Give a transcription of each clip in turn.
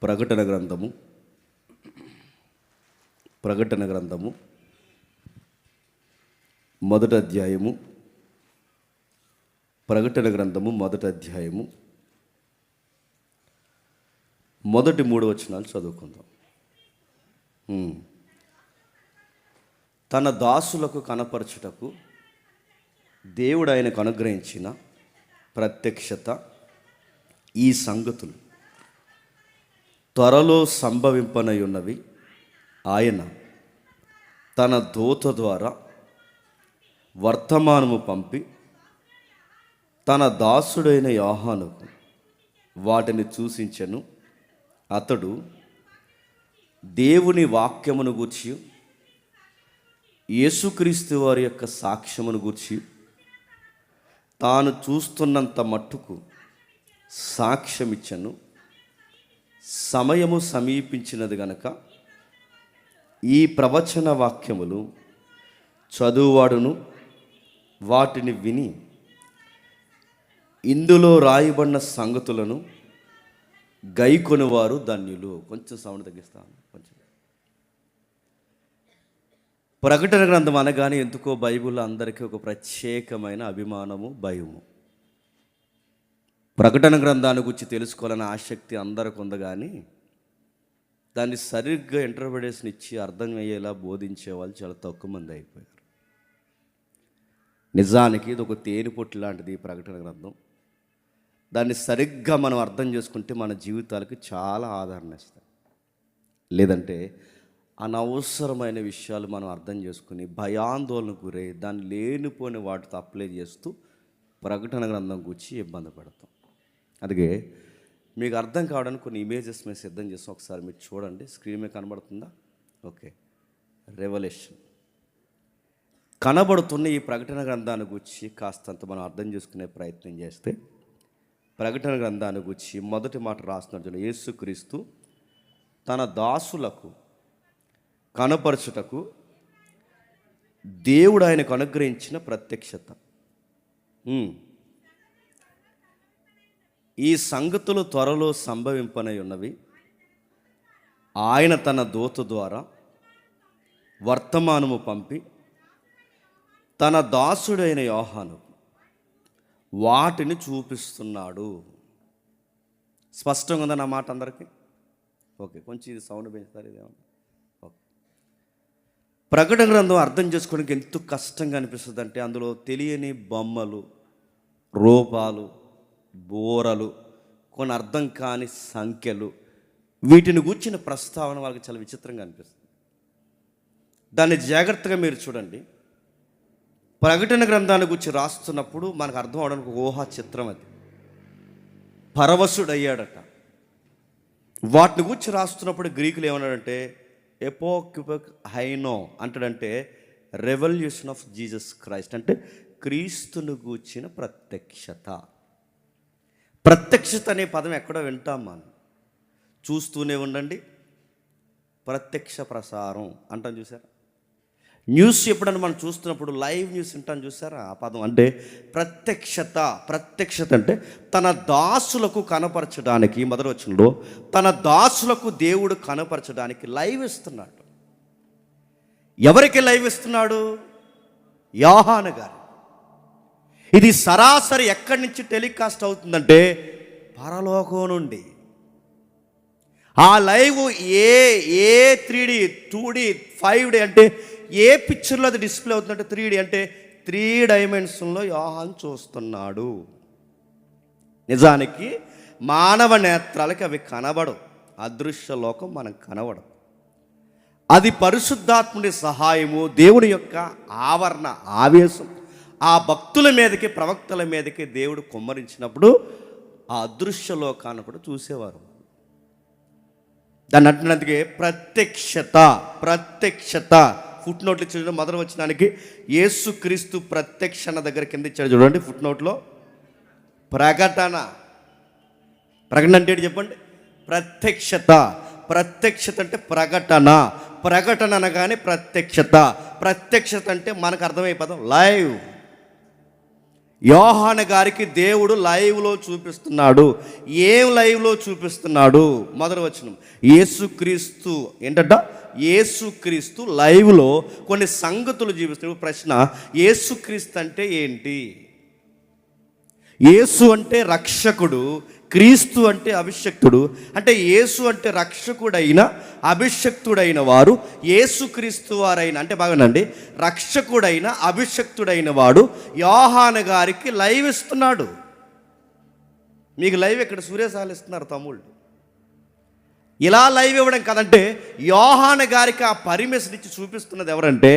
ప్రకటన గ్రంథము మొదటి అధ్యాయము. ప్రకటన గ్రంథము మొదటి అధ్యాయము మొదటి 3 వచనాలు చదువుకుందాం. తన దాసులకు కనపరచుటకు దేవుడు ఆయనకు అనుగ్రహించిన ప్రత్యక్షత ఈ సంగతులు త్వరలో సంభవింపనై ఉన్నవి. ఆయన తన దూత ద్వారా వర్తమానము పంపి తన దాసుడైన యోహానుకు వాటిని చూసించెను. అతడు దేవుని వాక్యమును గూర్చి, యేసుక్రీస్తు వారి యొక్క సాక్ష్యమును గూర్చి తాను చూస్తున్నంత మట్టుకు సాక్ష్యమిచ్చను. సమయము సమీపించినది గనక ఈ ప్రవచన వాక్యములు చదువువాడును వాటిని విని ఇందులో రాయబడిన సంగతులను గైకొనువారు ధన్యులు. కొంచెం సౌండ్ తగ్గిస్తాను. కొంచెం ప్రకటన గ్రంథం అనగానే ఎందుకో బైబిల్లో అందరికీ ఒక ప్రత్యేకమైన అభిమానము, భయము. ప్రకటన గ్రంథాన్ని గురించి తెలుసుకోవాలనే ఆసక్తి అందరికి ఉంది, కానీ దాన్ని సరిగ్గా ఇంటర్ప్రిటేషన్ ఇచ్చి అర్థం అయ్యేలా బోధించే వాళ్ళు చాలా తక్కువ మంది అయిపోయారు. నిజానికి ఇది ఒక తేనెపొట్టు లాంటిది ఈ ప్రకటన గ్రంథం. దాన్ని సరిగ్గా మనం అర్థం చేసుకుంటే మన జీవితాలకు చాలా ఆదరణ ఇస్తాయి. లేదంటే అనవసరమైన విషయాలు మనం అర్థం చేసుకుని భయాందోళనకు గురై దాన్ని లేనిపోని వాటితో అప్లై చేస్తూ ప్రకటన గ్రంథం గురించి ఇబ్బంది పడతాం. అందుకే మీకు అర్థం కావడానికి కొన్ని ఇమేజెస్ మేము సిద్ధం చేస్తాం. ఒకసారి మీరు చూడండి, స్క్రీన్ మీద కనబడుతుందా? ఓకే. రెవల్యూషన్ కనబడుతున్న ఈ ప్రకటన గ్రంథాన్ని గురించి కాస్తంత మనం అర్థం చేసుకునే ప్రయత్నం చేస్తే, ప్రకటన గ్రంథాన్ని గురించి మొదటి మాట రాస్తున్నట్టు, యేసుక్రీస్తు తన దాసులకు కనపరచుటకు దేవుడు ఆయనకు అనుగ్రహించిన ప్రత్యక్షత. ఈ సంగతులు త్వరలో సంభవింపనై ఉన్నవి. ఆయన తన దూత ద్వారా వర్తమానము పంపి తన దాసుడైన యోహాను వాటిని చూపిస్తున్నాడు. స్పష్టంగా ఉందా నా మాట అందరికీ? ఓకే, కొంచెం ఇది సౌండ్ పెంచుతారు. ఇదేమన్నా ఓకే. ప్రకటన గ్రంథం అర్థం చేసుకోవడానికి ఎంత కష్టంగా అనిపిస్తుంది అంటే, అందులో తెలియని బొమ్మలు, రూపాలు, బోరలు, కొన్ని అర్థం కాని సంఖ్యలు, వీటిని గూర్చిన ప్రస్తావన వాళ్ళకి చాలా విచిత్రంగా అనిపిస్తుంది. దాన్ని జాగ్రత్తగా మీరు చూడండి. ప్రకటన గ్రంథాన్ని గురించి రాస్తున్నప్పుడు మనకు అర్థం అవడానికి ఊహా చిత్రం. అది పరవశుడయ్యాడట. వాటిని గురించి రాస్తున్నప్పుడు గ్రీకులు ఏమన్నాడంటే ఎపోక్యుపెక్ హైనో అంటాడంటే రెవల్యూషన్ ఆఫ్ జీసస్ క్రైస్ట్, అంటే క్రీస్తును గూర్చిన ప్రత్యక్షత. ప్రత్యక్షత అనే పదం ఎక్కడో వింటాం మనం. చూస్తూనే ఉండండి, ప్రత్యక్ష ప్రసారం అంటాం. చూసారా? న్యూస్ ఎప్పుడన్నా మనం చూస్తున్నప్పుడు లైవ్ న్యూస్ వింటాం. చూసారా ఆ పదం? అంటే ప్రత్యక్షత. ప్రత్యక్షత అంటే తన దాసులకు కనపరచడానికి, మొదటి వచనంలో తన దాసులకు దేవుడు కనపరచడానికి లైవ్ ఇస్తున్నాడు. ఎవరికి లైవ్ ఇస్తున్నాడు? యోహాను గారు. ఇది సరాసరి ఎక్కడి నుంచి టెలికాస్ట్ అవుతుందంటే పరలోకం నుండి. ఆ లైవ్ ఏ 3D 2D 5D అంటే ఏ పిక్చర్లో అది డిస్ప్లే అవుతుందంటే 3D అంటే 3 డైమెన్షన్లో యోహాను చూస్తున్నాడు. నిజానికి మానవ నేత్రాలకి అవి కనబడవు. అదృశ్య లోకం మనకు కనబడదు. అది పరిశుద్ధాత్ముడి సహాయము, దేవుని యొక్క ఆవరణ, ఆవేశం ఆ భక్తుల మీదకి, ప్రవక్తల మీదకి దేవుడు కుమ్మరించినప్పుడు ఆ అదృశ్య లోకాన్ని కూడా చూసేవారు. దాన్ని అంటున్నందుకే ప్రత్యక్షత. ప్రత్యక్షత ఫుట్ నోట్లు చూడండి. మొదటి వచనానికి యేసుక్రీస్తు ప్రత్యక్షణ దగ్గర కింద ఇచ్చాడు చూడండి. ఫుట్ నోట్లో ప్రకటన. ప్రకటన అంటే చెప్పండి. ప్రత్యక్షత. ప్రత్యక్షత అంటే ప్రకటన. ప్రకటన అనగానే ప్రత్యక్షత. ప్రత్యక్షత అంటే మనకు అర్థమయ్యే పదం లైవ్. యోహాను గారికి దేవుడు లైవ్లో చూపిస్తున్నాడు. ఏం లైవ్లో చూపిస్తున్నాడు? మొదటి వచనం, యేసుక్రీస్తు ఏంటంట? యేసుక్రీస్తు లైవ్లో కొన్ని సంగతులు చూపిస్తున్నాడు. ప్రశ్న, యేసుక్రీస్తు అంటే ఏంటి? యేసు అంటే రక్షకుడు, క్రీస్తు అంటే అభిషక్తుడు. అంటే యేసు అంటే రక్షకుడైన అభిషక్తుడైన వారు, యేసుక్రీస్తు వారైన అంటే బాగానండి, రక్షకుడైన అభిషక్తుడైన వాడు యోహాను గారికి లైవ్ ఇస్తున్నాడు. మీకు లైవ్ ఇక్కడ సూర్యసాలు ఇస్తున్నారు తమ్ముళ్ళు. ఇలా లైవ్ ఇవ్వడం కదంటే యోహాను గారికి ఆ పర్మిషన్ ఇచ్చి చూపిస్తున్నది ఎవరంటే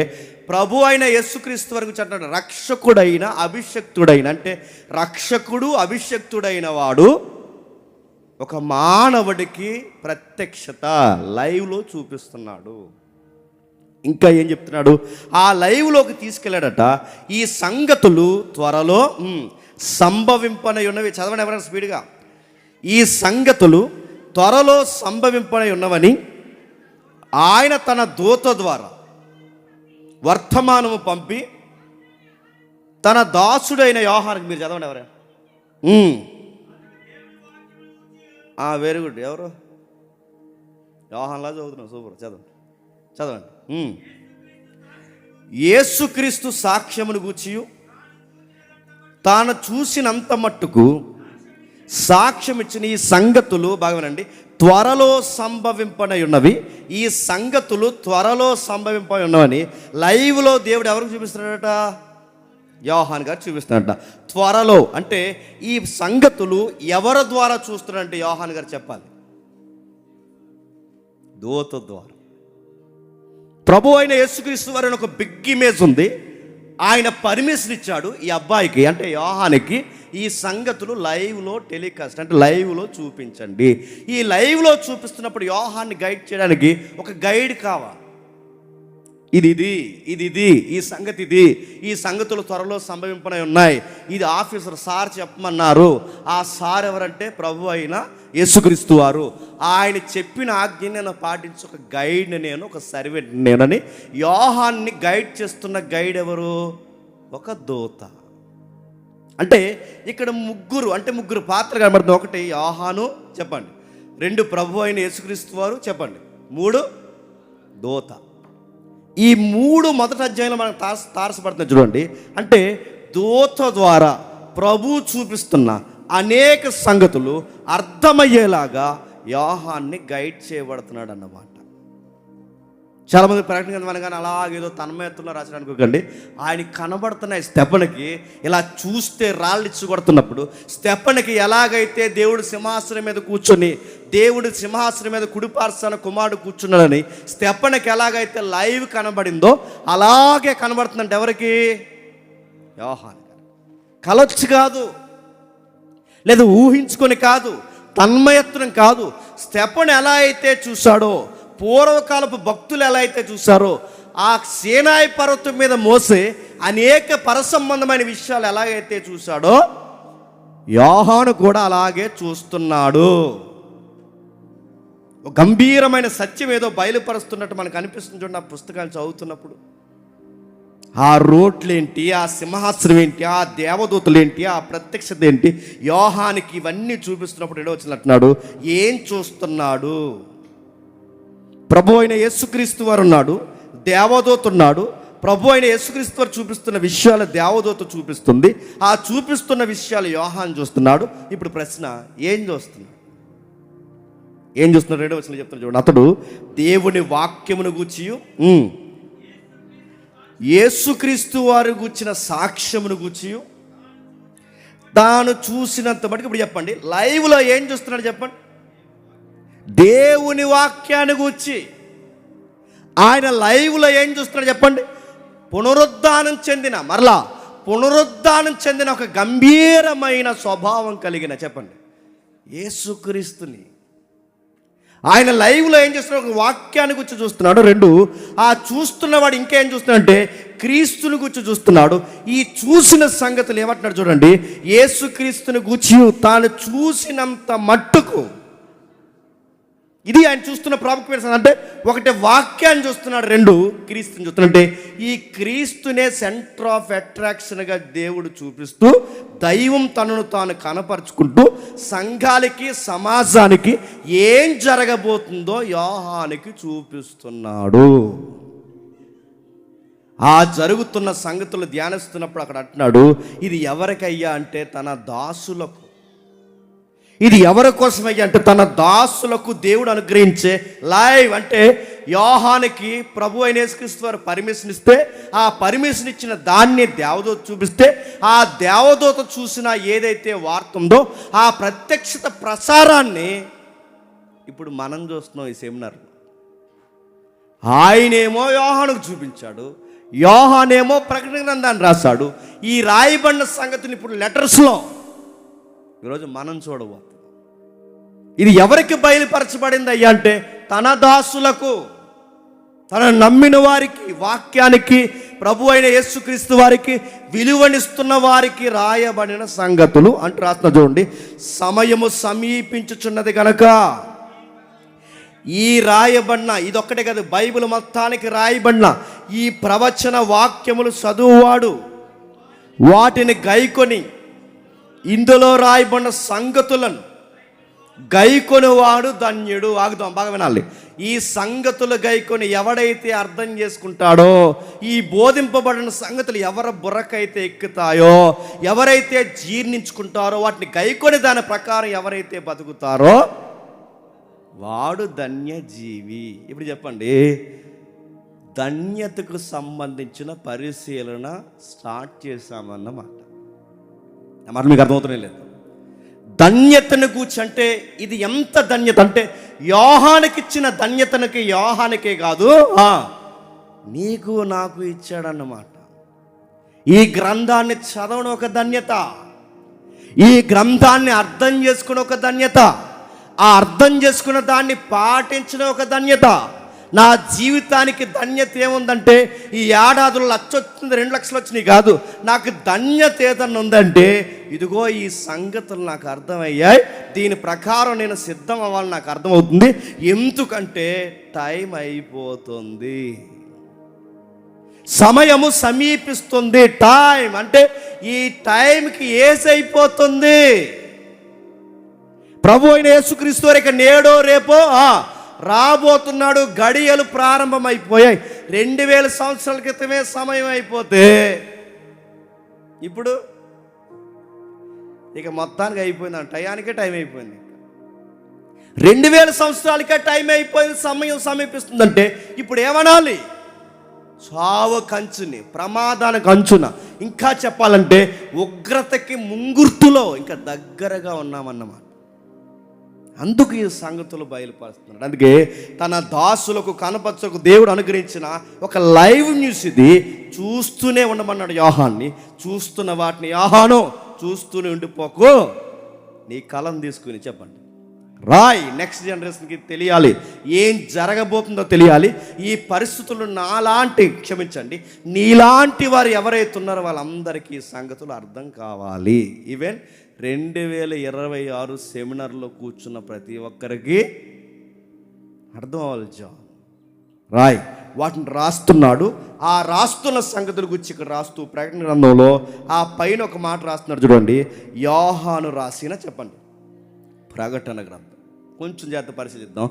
ప్రభు అయిన యేసుక్రీస్తు వరకు చెప్తున్నాడు. రక్షకుడైన అభిషక్తుడైన అంటే రక్షకుడు అభిషక్తుడైన వాడు ఒక మానవుడికి ప్రత్యక్షత లైవ్లో చూపిస్తున్నాడు. ఇంకా ఏం చెప్తున్నాడు? ఆ లైవ్లోకి తీసుకెళ్ళాడట. ఈ సంగతులు త్వరలో సంభవింపనై ఉన్నవి. చదవండి ఎవరైనా స్పీడ్గా. ఈ సంగతులు త్వరలో సంభవింపనై ఉన్నవని ఆయన తన దూత ద్వారా వర్తమానము పంపి తన దాసుడైన యోహానుకి, మీరు చదవండి ఎవరైనా. Very good. ఎవరు? యోహాన్లా చదువుతున్నాం. సూపర్. చదవండి. యేసుక్రీస్తు సాక్ష్యమును గూర్చియు తాను చూసినంత మట్టుకు సాక్ష్యం ఇచ్చిన ఈ సంగతులు, బాగానండి, త్వరలో సంభవింపనై ఉన్నవి. ఈ సంగతులు త్వరలో సంభవింపనై ఉన్నవని లైవ్లో దేవుడు ఎవరికి చూపిస్తున్నాడట? యోహాను గారు చూపిస్తున్నాడట. త్వరలో అంటే ఈ సంగతులు ఎవరి ద్వారా చూస్తున్నాడంటే యోహాను గారు చెప్పాలి. దూత ద్వారా. ప్రభు అయిన యేసుక్రీస్తు వారి ఒక బిగ్ ఇమేజ్ ఉంది. ఆయన పర్మిషన్ ఇచ్చాడు ఈ అబ్బాయికి అంటే యోహానికి, ఈ సంగతులు లైవ్లో టెలికాస్ట్ అంటే లైవ్లో చూపించండి. ఈ లైవ్లో చూపిస్తున్నప్పుడు యోహాన్ని గైడ్ చేయడానికి ఒక గైడ్ కావాలి. ఇది ఈ సంగతి ఇది, ఈ సంగతులు త్వరలో సంభవింపనై ఉన్నాయి. ఇది ఆఫీసర్ సార్ చెప్పమన్నారు. ఆ సార్ ఎవరంటే ప్రభు అయిన యేసుక్రీస్తు వారు. ఆయన చెప్పిన ఆజ్ఞని నేను పాటించి ఒక గైడ్ని నేను, ఒక సర్వెంట్ నేనని యోహాన్ని గైడ్ చేస్తున్న గైడ్ ఎవరు? ఒక దూత. అంటే ఇక్కడ ముగ్గురు పాత్ర కనబడుతుంది. ఒకటి యోహాను చెప్పండి, 2 ప్రభు అయిన యేసుక్రీస్తు వారు చెప్పండి, 3 దూత. ఈ 3 మొదటి అధ్యాయంలో మనకు తారసపడుతుంది చూడండి. అంటే దూత ద్వారా ప్రభు చూపిస్తున్న అనేక సంగతులు అర్థమయ్యేలాగా యోహాన్ని గైడ్ చేయబడుతున్నాడు అన్నమాట. చాలామంది ప్రకటన గ్రంథం కానీ అలాగేదో తన్మయత్వంలో రాసిన అనుకోకండి. ఆయన కనబడుతున్నాయి స్టెఫనుకి. ఇలా చూస్తే రాళ్ళు ఇచ్చి కొడుతున్నప్పుడు స్టెఫనుకి ఎలాగైతే దేవుడు సింహాసనం మీద కూర్చొని, దేవుడు సింహాసనం మీద కుడిపార్శ్వాన కుమారుడు కూర్చున్నాడని స్టెఫనుకి ఎలాగైతే లైవ్ కనబడిందో అలాగే కనబడుతుందంటే ఎవరికి? యోహాను గారు. కలొచ్చు కాదు, లేదు ఊహించుకొని కాదు, తన్మయత్వం కాదు. స్టెఫను ఎలా అయితే చూశాడో, పూర్వకాలపు భక్తులు ఎలా అయితే చూశారో, ఆ సీనాయి పర్వతం మీద మోసే అనేక పరసంబంధమైన విషయాలు ఎలాగైతే చూశాడో యోహాను కూడా అలాగే చూస్తున్నాడు. గంభీరమైన సత్యం ఏదో బయలుపరుస్తున్నట్టు మనకు అనిపిస్తుంది చూడండి. ఆ పుస్తకాలు చదువుతున్నప్పుడు ఆ రోడ్లేంటి, ఆ సింహాసనం ఏంటి, ఆ దేవదూతలేంటి, ఆ ప్రత్యక్షత ఏంటి, యోహానికి ఇవన్నీ చూపిస్తున్నప్పుడు ఏడో వచ్చినట్టున్నాడు. ఏం చూస్తున్నాడు? ప్రభు అయిన యేసుక్రీస్తు వారు ఉన్నాడు, దేవదూత ఉన్నాడు. ప్రభు అయిన యేసుక్రీస్తు వారు చూపిస్తున్న విషయాలు దేవదూత చూపిస్తుంది. ఆ చూపిస్తున్న విషయాలు యోహాను చూస్తున్నాడు. ఇప్పుడు ప్రశ్న, ఏం చూస్తున్నాడు? రెండో వచనంలో చెప్తున్నాడు చూడండి. అతడు దేవుని వాక్యమును గూర్చియు యేసుక్రీస్తు వారు గూర్చిన సాక్ష్యమును గూర్చియు తాను చూసినంత మటుకు. ఇప్పుడు చెప్పండి, లైవ్లో ఏం చూస్తున్నాడు చెప్పండి? దేవుని వాక్యాన్ని గూర్చి. ఆయన లైవ్లో ఏం చూస్తున్నాడు చెప్పండి? పునరుద్ధానం చెందిన ఒక గంభీరమైన స్వభావం కలిగిన చెప్పండి యేసుక్రీస్తుని ఆయన లైవ్లో ఏం చేస్తున్నాడు? ఒక వాక్యాన్ని గురించి చూస్తున్నాడు. 2, ఆ చూస్తున్నవాడు ఇంకేం చూస్తున్నాడంటే క్రీస్తుని గురించి చూస్తున్నాడు. ఈ చూసిన సంగతులు ఏమంటున్నాడు చూడండి. యేసుక్రీస్తుని గురించి తాను చూసినంత మట్టుకు. ఇది ఆయన చూస్తున్న ప్రాముఖ్యమైన. అంటే ఒకటి వాక్యాన్ని చూస్తున్నాడు, రెండు క్రీస్తుని చూస్తున్నాడు. అంటే ఈ క్రీస్తునే సెంటర్ ఆఫ్ అట్రాక్షన్గా దేవుడు చూపిస్తూ దైవం తనను తాను కనపరుచుకుంటూ సంఘాలకి సమాజానికి ఏం జరగబోతుందో యోహానికి చూపిస్తున్నాడు. ఆ జరుగుతున్న సంగతులు ధ్యానిస్తున్నప్పుడు అక్కడ అంటున్నాడు, ఇది ఎవరికయ్యా అంటే తన దాసులకు. ఇది ఎవరి కోసమయ్యా అంటే తన దాసులకు దేవుడు అనుగ్రహించే లైవ్. అంటే యోహానికి ప్రభు అయిన యేసుక్రీస్తు వారు పర్మిషన్ ఇస్తే, ఆ పర్మిషన్ ఇచ్చిన దాన్ని దేవదూత చూపిస్తే, ఆ దేవదూత చూసిన ఏదైతే వార్త ఉందో ఆ ప్రత్యక్షత ప్రసారాన్ని ఇప్పుడు మనం చూస్తున్నాం ఈ సెమినార్. ఆయనేమో యోహానుకు చూపించాడు, యోహానేమో ప్రకటన గ్రంథాన్ని రాశాడు. ఈ రాయబడిన సంగతిని ఇప్పుడు లెటర్స్లో ఈరోజు మనం చూడబోతున్నాం. ఇది ఎవరికి బయలుపరచబడింది అయ్యా అంటే తన దాసులకు, తన నమ్మిన వారికి, వాక్యానికి, ప్రభు అయిన యేసుక్రీస్తు వారికి విలువనిస్తున్న వారికి రాయబడిన సంగతులు అంటూ రాస్తున్నా. చూడండి, సమయము సమీపించుచున్నది కనుక ఈ రాయబడిన, ఇదొక్కటే కాదు బైబిల్ మొత్తానికి రాయబడిన ఈ ప్రవచన వాక్యములు చదువువాడు వాటిని గైకొని ఇందులో రాయబడిన సంగతులను గైకొనివాడు ధన్యుడు. ఆగుదాం, బాగా వినాలి. ఈ సంగతులు గైకొని ఎవడైతే అర్థం చేసుకుంటాడో, ఈ బోధింపబడిన సంగతులు ఎవరి బుర్రకైతే ఎక్కుతాయో, ఎవరైతే జీర్ణించుకుంటారో, వాటిని గైకొని దాని ప్రకారం ఎవరైతే బతుకుతారో వాడు ధన్యజీవి. ఇప్పుడు చెప్పండి, ధన్యతకు సంబంధించిన పరిశీలన స్టార్ట్ చేశామన్నమాట. మాట మీకు అర్థమవుతూనే లేదు. ధన్యతను కూర్చంటే ఇది ఎంత ధన్యత అంటే యోహానికి ఇచ్చిన ధన్యతనికి యోహానికే కాదు, నీకు నాకు ఇచ్చాడన్నమాట. ఈ గ్రంథాన్ని చదవడం ఒక ధన్యత, ఈ గ్రంథాన్ని అర్థం చేసుకుని ఒక ధన్యత, ఆ అర్థం చేసుకున్న దాన్ని పాటించడం ఒక ధన్యత. నా జీవితానికి ధన్యత ఏముందంటే ఈ ఏడాదిలో 1,00,000 వచ్చింది, 2 లక్షలు వచ్చినాయి కాదు. నాకు ధన్యత ఏదన్నా ఉందంటే ఇదిగో ఈ సంగతులు నాకు అర్థమయ్యాయి, దీని ప్రకారం నేను సిద్ధం అవ్వాలని నాకు అర్థమవుతుంది. ఎందుకంటే టైం అయిపోతుంది, సమయము సమీపిస్తుంది. టైం అంటే ఈ టైంకి ఏజ్ అయిపోతుంది. ప్రభు అయిన యేసుక్రీస్తు వారికి నేడో రేపో రాబోతున్నాడు. గడియలు ప్రారంభమైపోయాయి. 2000 సంవత్సరాల క్రితమే సమయం అయిపోతే ఇప్పుడు ఇక మొత్తానికి అయిపోయింది, టయానికే టైం అయిపోయింది. 2000 సంవత్సరాలకే టైం అయిపోయింది, సమయం సమీపిస్తుందంటే ఇప్పుడు ఏమనాలి? చావు కంచుని, ప్రమాదానికి అంచున, ఇంకా చెప్పాలంటే ఉగ్రతకి ముంగుర్తులో ఇంకా దగ్గరగా ఉన్నామన్నమాట. అందుకు ఈ సంగతులు బయలుపరుస్తున్నాడు. అందుకే తన దాసులకు కనపరచకు దేవుడు అనుగ్రహించిన ఒక లైవ్ న్యూస్ ఇది. చూస్తూనే ఉండమన్నాడు యోహాన్ని. చూస్తున్న వాటిని యోహాను చూస్తూనే ఉండిపోకు, నీ కలం తీసుకుని చెప్పండి, రాయ్. నెక్స్ట్ జనరేషన్కి తెలియాలి, ఏం జరగబోతుందో తెలియాలి. ఈ పరిస్థితులు నీలాంటి వారు ఎవరైతే ఉన్నారో వాళ్ళందరికీ ఈ సంగతులు అర్థం కావాలి. ఈవెన్ 2026 సెమినార్లో కూర్చున్న ప్రతి ఒక్కరికి అర్థం అవ్వాలి. రాయ్, వాటిని రాస్తున్నాడు. ఆ రాస్తున్న సంగతుల గురించి ఇక్కడ రాస్తూ ప్రకటన గ్రంథంలో ఆ పైన ఒక మాట రాస్తున్నాడు చూడండి, యోహాను రాసిన, చెప్పండి, ప్రకటన గ్రంథం. కొంచెం జాగ్రత్త పరిశీలిద్దాం.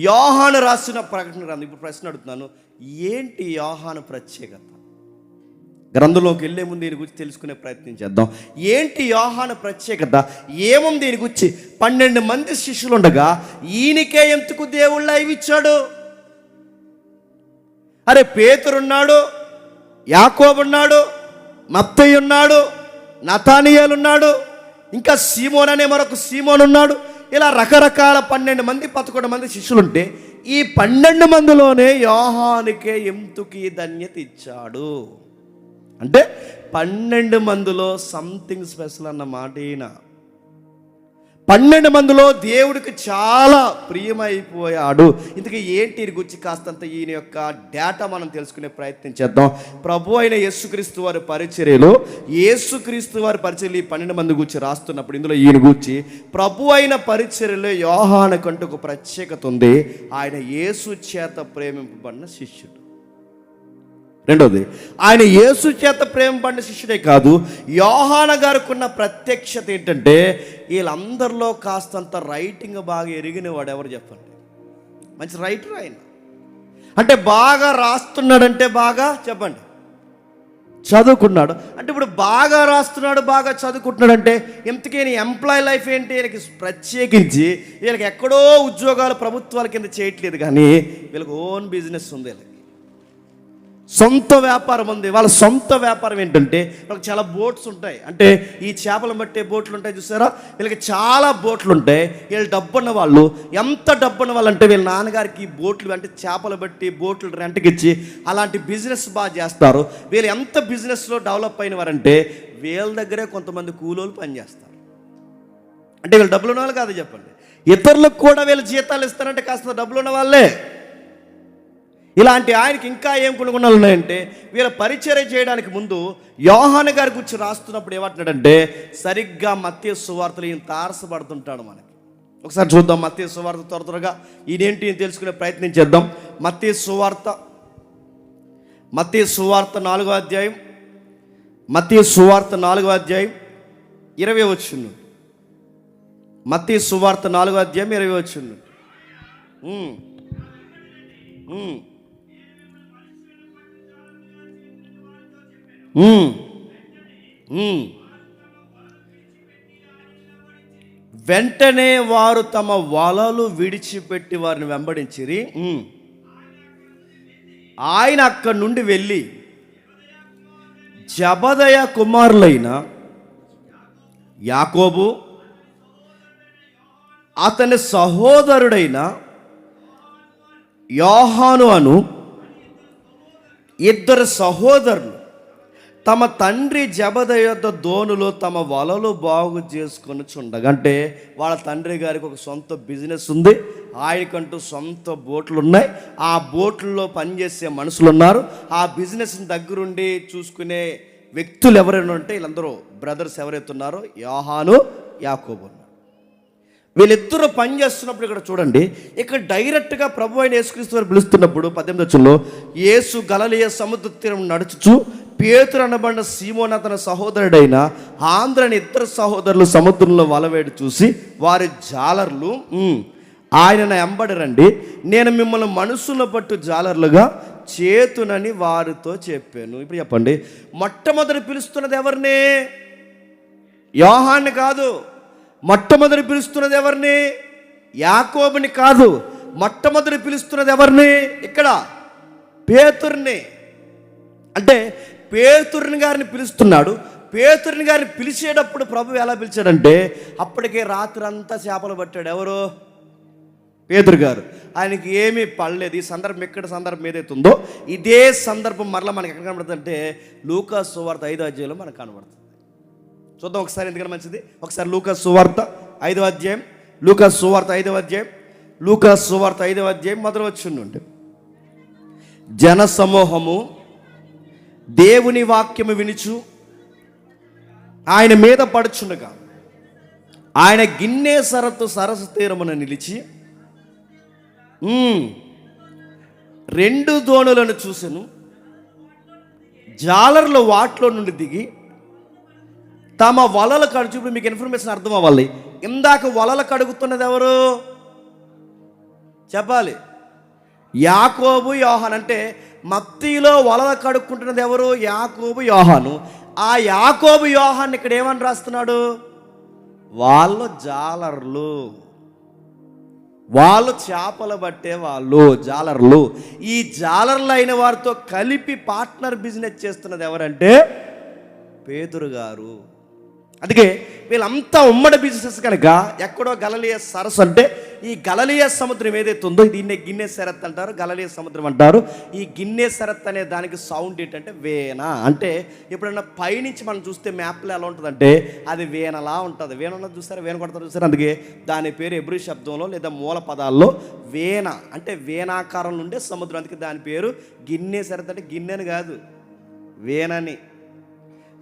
యోహాను రాసిన ప్రకటన గ్రంథం. ఇప్పుడు ప్రశ్న అడుగుతున్నాను, ఏంటి యోహాను ప్రత్యేకత? గ్రంథంలోకి వెళ్ళే ముందు దీని గురించి తెలుసుకునే ప్రయత్నం చేద్దాం. ఏంటి యోహాను ప్రత్యేకత? ఏముంది దీని గురించి? 12 మంది శిష్యులు ఉండగా ఈయనకే ఎందుకు దేవుడు లైవ్ ఇచ్చాడు? అరే, పేతురున్నాడు, యాకోబు ఉన్నాడు, మత్తయి ఉన్నాడు, నతానియేలు ఉన్నాడు, ఇంకా సీమోన్ అనే మరొక సీమోన్ ఉన్నాడు. ఇలా రకరకాల 12 మంది 11 మంది శిష్యులుంటే ఈ 12 మందిలోనే యోహానుకే ఎందుకు ఈ ధన్యత ఇచ్చాడు అంటే 12 మందిలో సంథింగ్ స్పెషల్ అన్న మాట. ఈయన 12 మందిలో దేవుడికి చాలా ప్రియమైపోయాడు. ఇందుకే ఏంటి గురించి కాస్తంత ఈయన యొక్క డేటా మనం తెలుసుకునే ప్రయత్నం చేద్దాం. ప్రభు అయిన యేసుక్రీస్తు వారి పరిచర్యలో యేసుక్రీస్తు వారి పరిచర్యలు ఈ 12 మంది గురించి రాస్తున్నప్పుడు ఇందులో ఈయన గురించి ప్రభు అయిన పరిచర్యలో యోహానుకంటూ ఒక ప్రత్యేకత ఉంది. ఆయన యేసు చేత ప్రేమింపబడిన శిష్యుడు. రెండోది, ఆయన యేసు చేత ప్రేమపడిన శిష్యుడే కాదు, యోహాను గారికి ఉన్న ప్రత్యక్షత ఏంటంటే వీళ్ళందరిలో కాస్తంత రైటింగ్ బాగా ఎరిగిన వాడు ఎవరు చెప్పండి? మంచి రైటర్ ఆయన. అంటే బాగా రాస్తున్నాడంటే బాగా చెప్పండి చదువుకున్నాడు. అంటే ఇప్పుడు బాగా రాస్తున్నాడు, బాగా చదువుకుంటున్నాడు అంటే ఎంతకైనా ఎంప్లాయ్ లైఫ్ ఏంటి? వీళ్ళకి ప్రత్యేకించి వీళ్ళకి ఎక్కడో ఉద్యోగాలు ప్రభుత్వాల కింద చేయట్లేదు, కానీ వీళ్ళకి ఓన్ బిజినెస్ ఉంది, వీళ్ళకి సొంత వ్యాపారం ఉంది. వాళ్ళ సొంత వ్యాపారం ఏంటంటే వాళ్ళకి చాలా బోట్స్ ఉంటాయి. అంటే ఈ చేపలు పట్టే బోట్లు ఉంటాయి చూసారా, వీళ్ళకి చాలా బోట్లు ఉంటాయి. వీళ్ళు డబ్బున్న వాళ్ళు. ఎంత డబ్బున్న వాళ్ళు అంటే వీళ్ళ నాన్నగారికి బోట్లు అంటే చేపలు బట్టి బోట్లు రెంట్కి ఇచ్చి అలాంటి బిజినెస్ బాగా చేస్తారు. వీళ్ళు ఎంత బిజినెస్లో డెవలప్ అయిన వారంటే వీళ్ళ దగ్గరే కొంతమంది కూలోళ్ళు పనిచేస్తారు. అంటే వీళ్ళు డబ్బులు ఉన్న వాళ్ళు కాదు చెప్పండి, ఇతరులకు కూడా వీళ్ళు జీతాలు ఇస్తారంటే కాస్త డబ్బులు ఉన్న వాళ్ళే. ఇలాంటి ఆయనకి ఇంకా ఏం గుణగుణాలు ఉన్నాయంటే వీళ్ళ పరిచర్య చేయడానికి ముందు యోహాను గారి గురించి రాస్తున్నప్పుడు ఏమంటున్నాడంటే సరిగ్గా మత్తయి సువార్తలు ఈయన తారసపడుతుంటాడు మనకి. ఒకసారి చూద్దాం మత్తయి సువార్త త్వరగా ఇదేంటి అని తెలుసుకునే ప్రయత్నం చేద్దాం. మత్తయి సువార్త 4వ అధ్యాయం, మత్తయి సువార్త 4వ అధ్యాయం 20 వచనం. మత్తయి సువార్త 4వ అధ్యాయం 20 వచనం. వెంటనే వారు తమ వలలు విడిచిపెట్టి వారిని వెంబడించిరి. ఆయన అక్కడి నుండి వెళ్ళి జబదయ కుమారులైన యాకోబు అతని సహోదరుడైన యోహాను అను 2 సహోదరులు తమ తండ్రి జబదయి యొద్ద దోణిలో తమ వలలు బాగు చేసుకొని చుండగా, అంటే వాళ్ళ తండ్రి గారికి ఒక సొంత బిజినెస్ ఉంది, ఆయనకంటూ సొంత బోట్లు ఉన్నాయి, ఆ బోట్లలో పనిచేసే మనుషులు ఉన్నారు, ఆ బిజినెస్ని దగ్గరుండి చూసుకునే వ్యక్తులు ఎవరైనా ఉంటే వీళ్ళందరూ బ్రదర్స్ ఎవరైతే ఉన్నారో యోహాను యాకోబు ఉన్నారు. వీళ్ళిద్దరూ పని చేస్తున్నప్పుడు ఇక్కడ చూడండి, ఇక్కడ డైరెక్ట్గా ప్రభు అయిన యేసుక్రీస్తు వారు పిలుస్తున్నప్పుడు 18వ వచనంలో యేసు గలిలయ సముద్ర తీరం నడుచుచు పేతురు అనబడిన సీమోను అతని సహోదరుడైన ఆంధ్రని 2 సహోదరులు సముద్రంలో వలవేడి చూసి వారి జాలర్లు ఆయన ఎంబడి రండి, నేను మిమ్మల్ని మనుషుల పట్టు జాలర్లుగా చేతునని వారితో చెప్పాను. ఇప్పుడు చెప్పండి, మొట్టమొదటి పిలుస్తున్నది ఎవరిని? యోహాన్ని కాదు. మొట్టమొదటి పిలుస్తున్నది ఎవరిని? యాకోబుని కాదు. మొట్టమొదటి పిలుస్తున్నది ఎవరిని? ఇక్కడ పేతురుని. అంటే పేతురుని గారిని పిలుస్తున్నాడు. పేతురుని గారిని పిలిచేటప్పుడు ప్రభు ఎలా పిలిచాడంటే అప్పటికే రాత్రి అంతా చేపలు పట్టాడు. ఎవరు? పేతురు గారు. ఆయనకి ఏమీ పడలేదు. ఈ సందర్భం ఎక్కడ సందర్భం ఏదైతే ఉందో ఇదే సందర్భం మరలా మనకి ఎక్కడ కనబడుతుంది అంటే లూకా సువార్త 5వ అధ్యాయంలో మనకు కనబడుతుంది. చూద్దాం ఒకసారి, ఎందుకంటే మంచిది. ఒకసారి లూకా సువార్త 5వ అధ్యాయం, లూకా సువార్త 5వ అధ్యాయం, లూకా సువార్త 5వ అధ్యాయం మొదలు వచ్చి జన సమూహము దేవుని వాక్యము వినుచు ఆయన మీద పడుచుండగా ఆయన గిన్నె సరస్సు తీరమున నిలిచి 2 దోణులను చూసెను. జాలర్లు వాటిలో నుండి దిగి తమ వలలు కడుచు. ఇప్పుడు మీకు ఇన్ఫర్మేషన్ అర్థం అవ్వాలి. ఇందాక వలలు కడుగుతున్నది ఎవరు చెప్పాలి? యాకోబు యోహాను. అంటే మత్తయిలో వలలు కడుక్కుంటున్నది ఎవరు? యాకోబు యోహాను. ఆ యాకోబు యోహాను ఇక్కడ ఏమని రాస్తున్నాడు? వాళ్ళు జాలర్లు, వాళ్ళు చేపలు పట్టే వాళ్ళు జాలర్లు. ఈ జాలర్లు అయిన వారితో కలిపి పార్ట్నర్ బిజినెస్ చేస్తున్నది ఎవరంటే పేతురు గారు. అందుకే వీళ్ళంతా ఉమ్మడి బిజినెస్ కనుక ఎక్కడో గలిలయ సరస్సు అంటే ఈ గలిలయ సముద్రం ఏదైతే ఉందో దీన్నే గిన్నెసరెత్ అంటారు, గలిలయ సముద్రం అంటారు. ఈ గిన్నెసరెత్ అనే దానికి సౌండ్ ఏంటంటే వేన. అంటే ఎప్పుడన్నా పైనుంచి మనం చూస్తే మ్యాప్లో ఎలా ఉంటుందంటే అది వేనలా ఉంటుంది. వేన ఉన్నది చూస్తారా, వేన కొడతారు చూస్తారా, అందుకే దాని పేరు హెబ్రీ శబ్దంలో లేదా మూల పదాల్లో వేన అంటే వేనాకారంలో ఉండే సముద్రం. అందుకే దాని పేరు గిన్నెసరెత్. అంటే గిన్నెని కాదు, వేనని,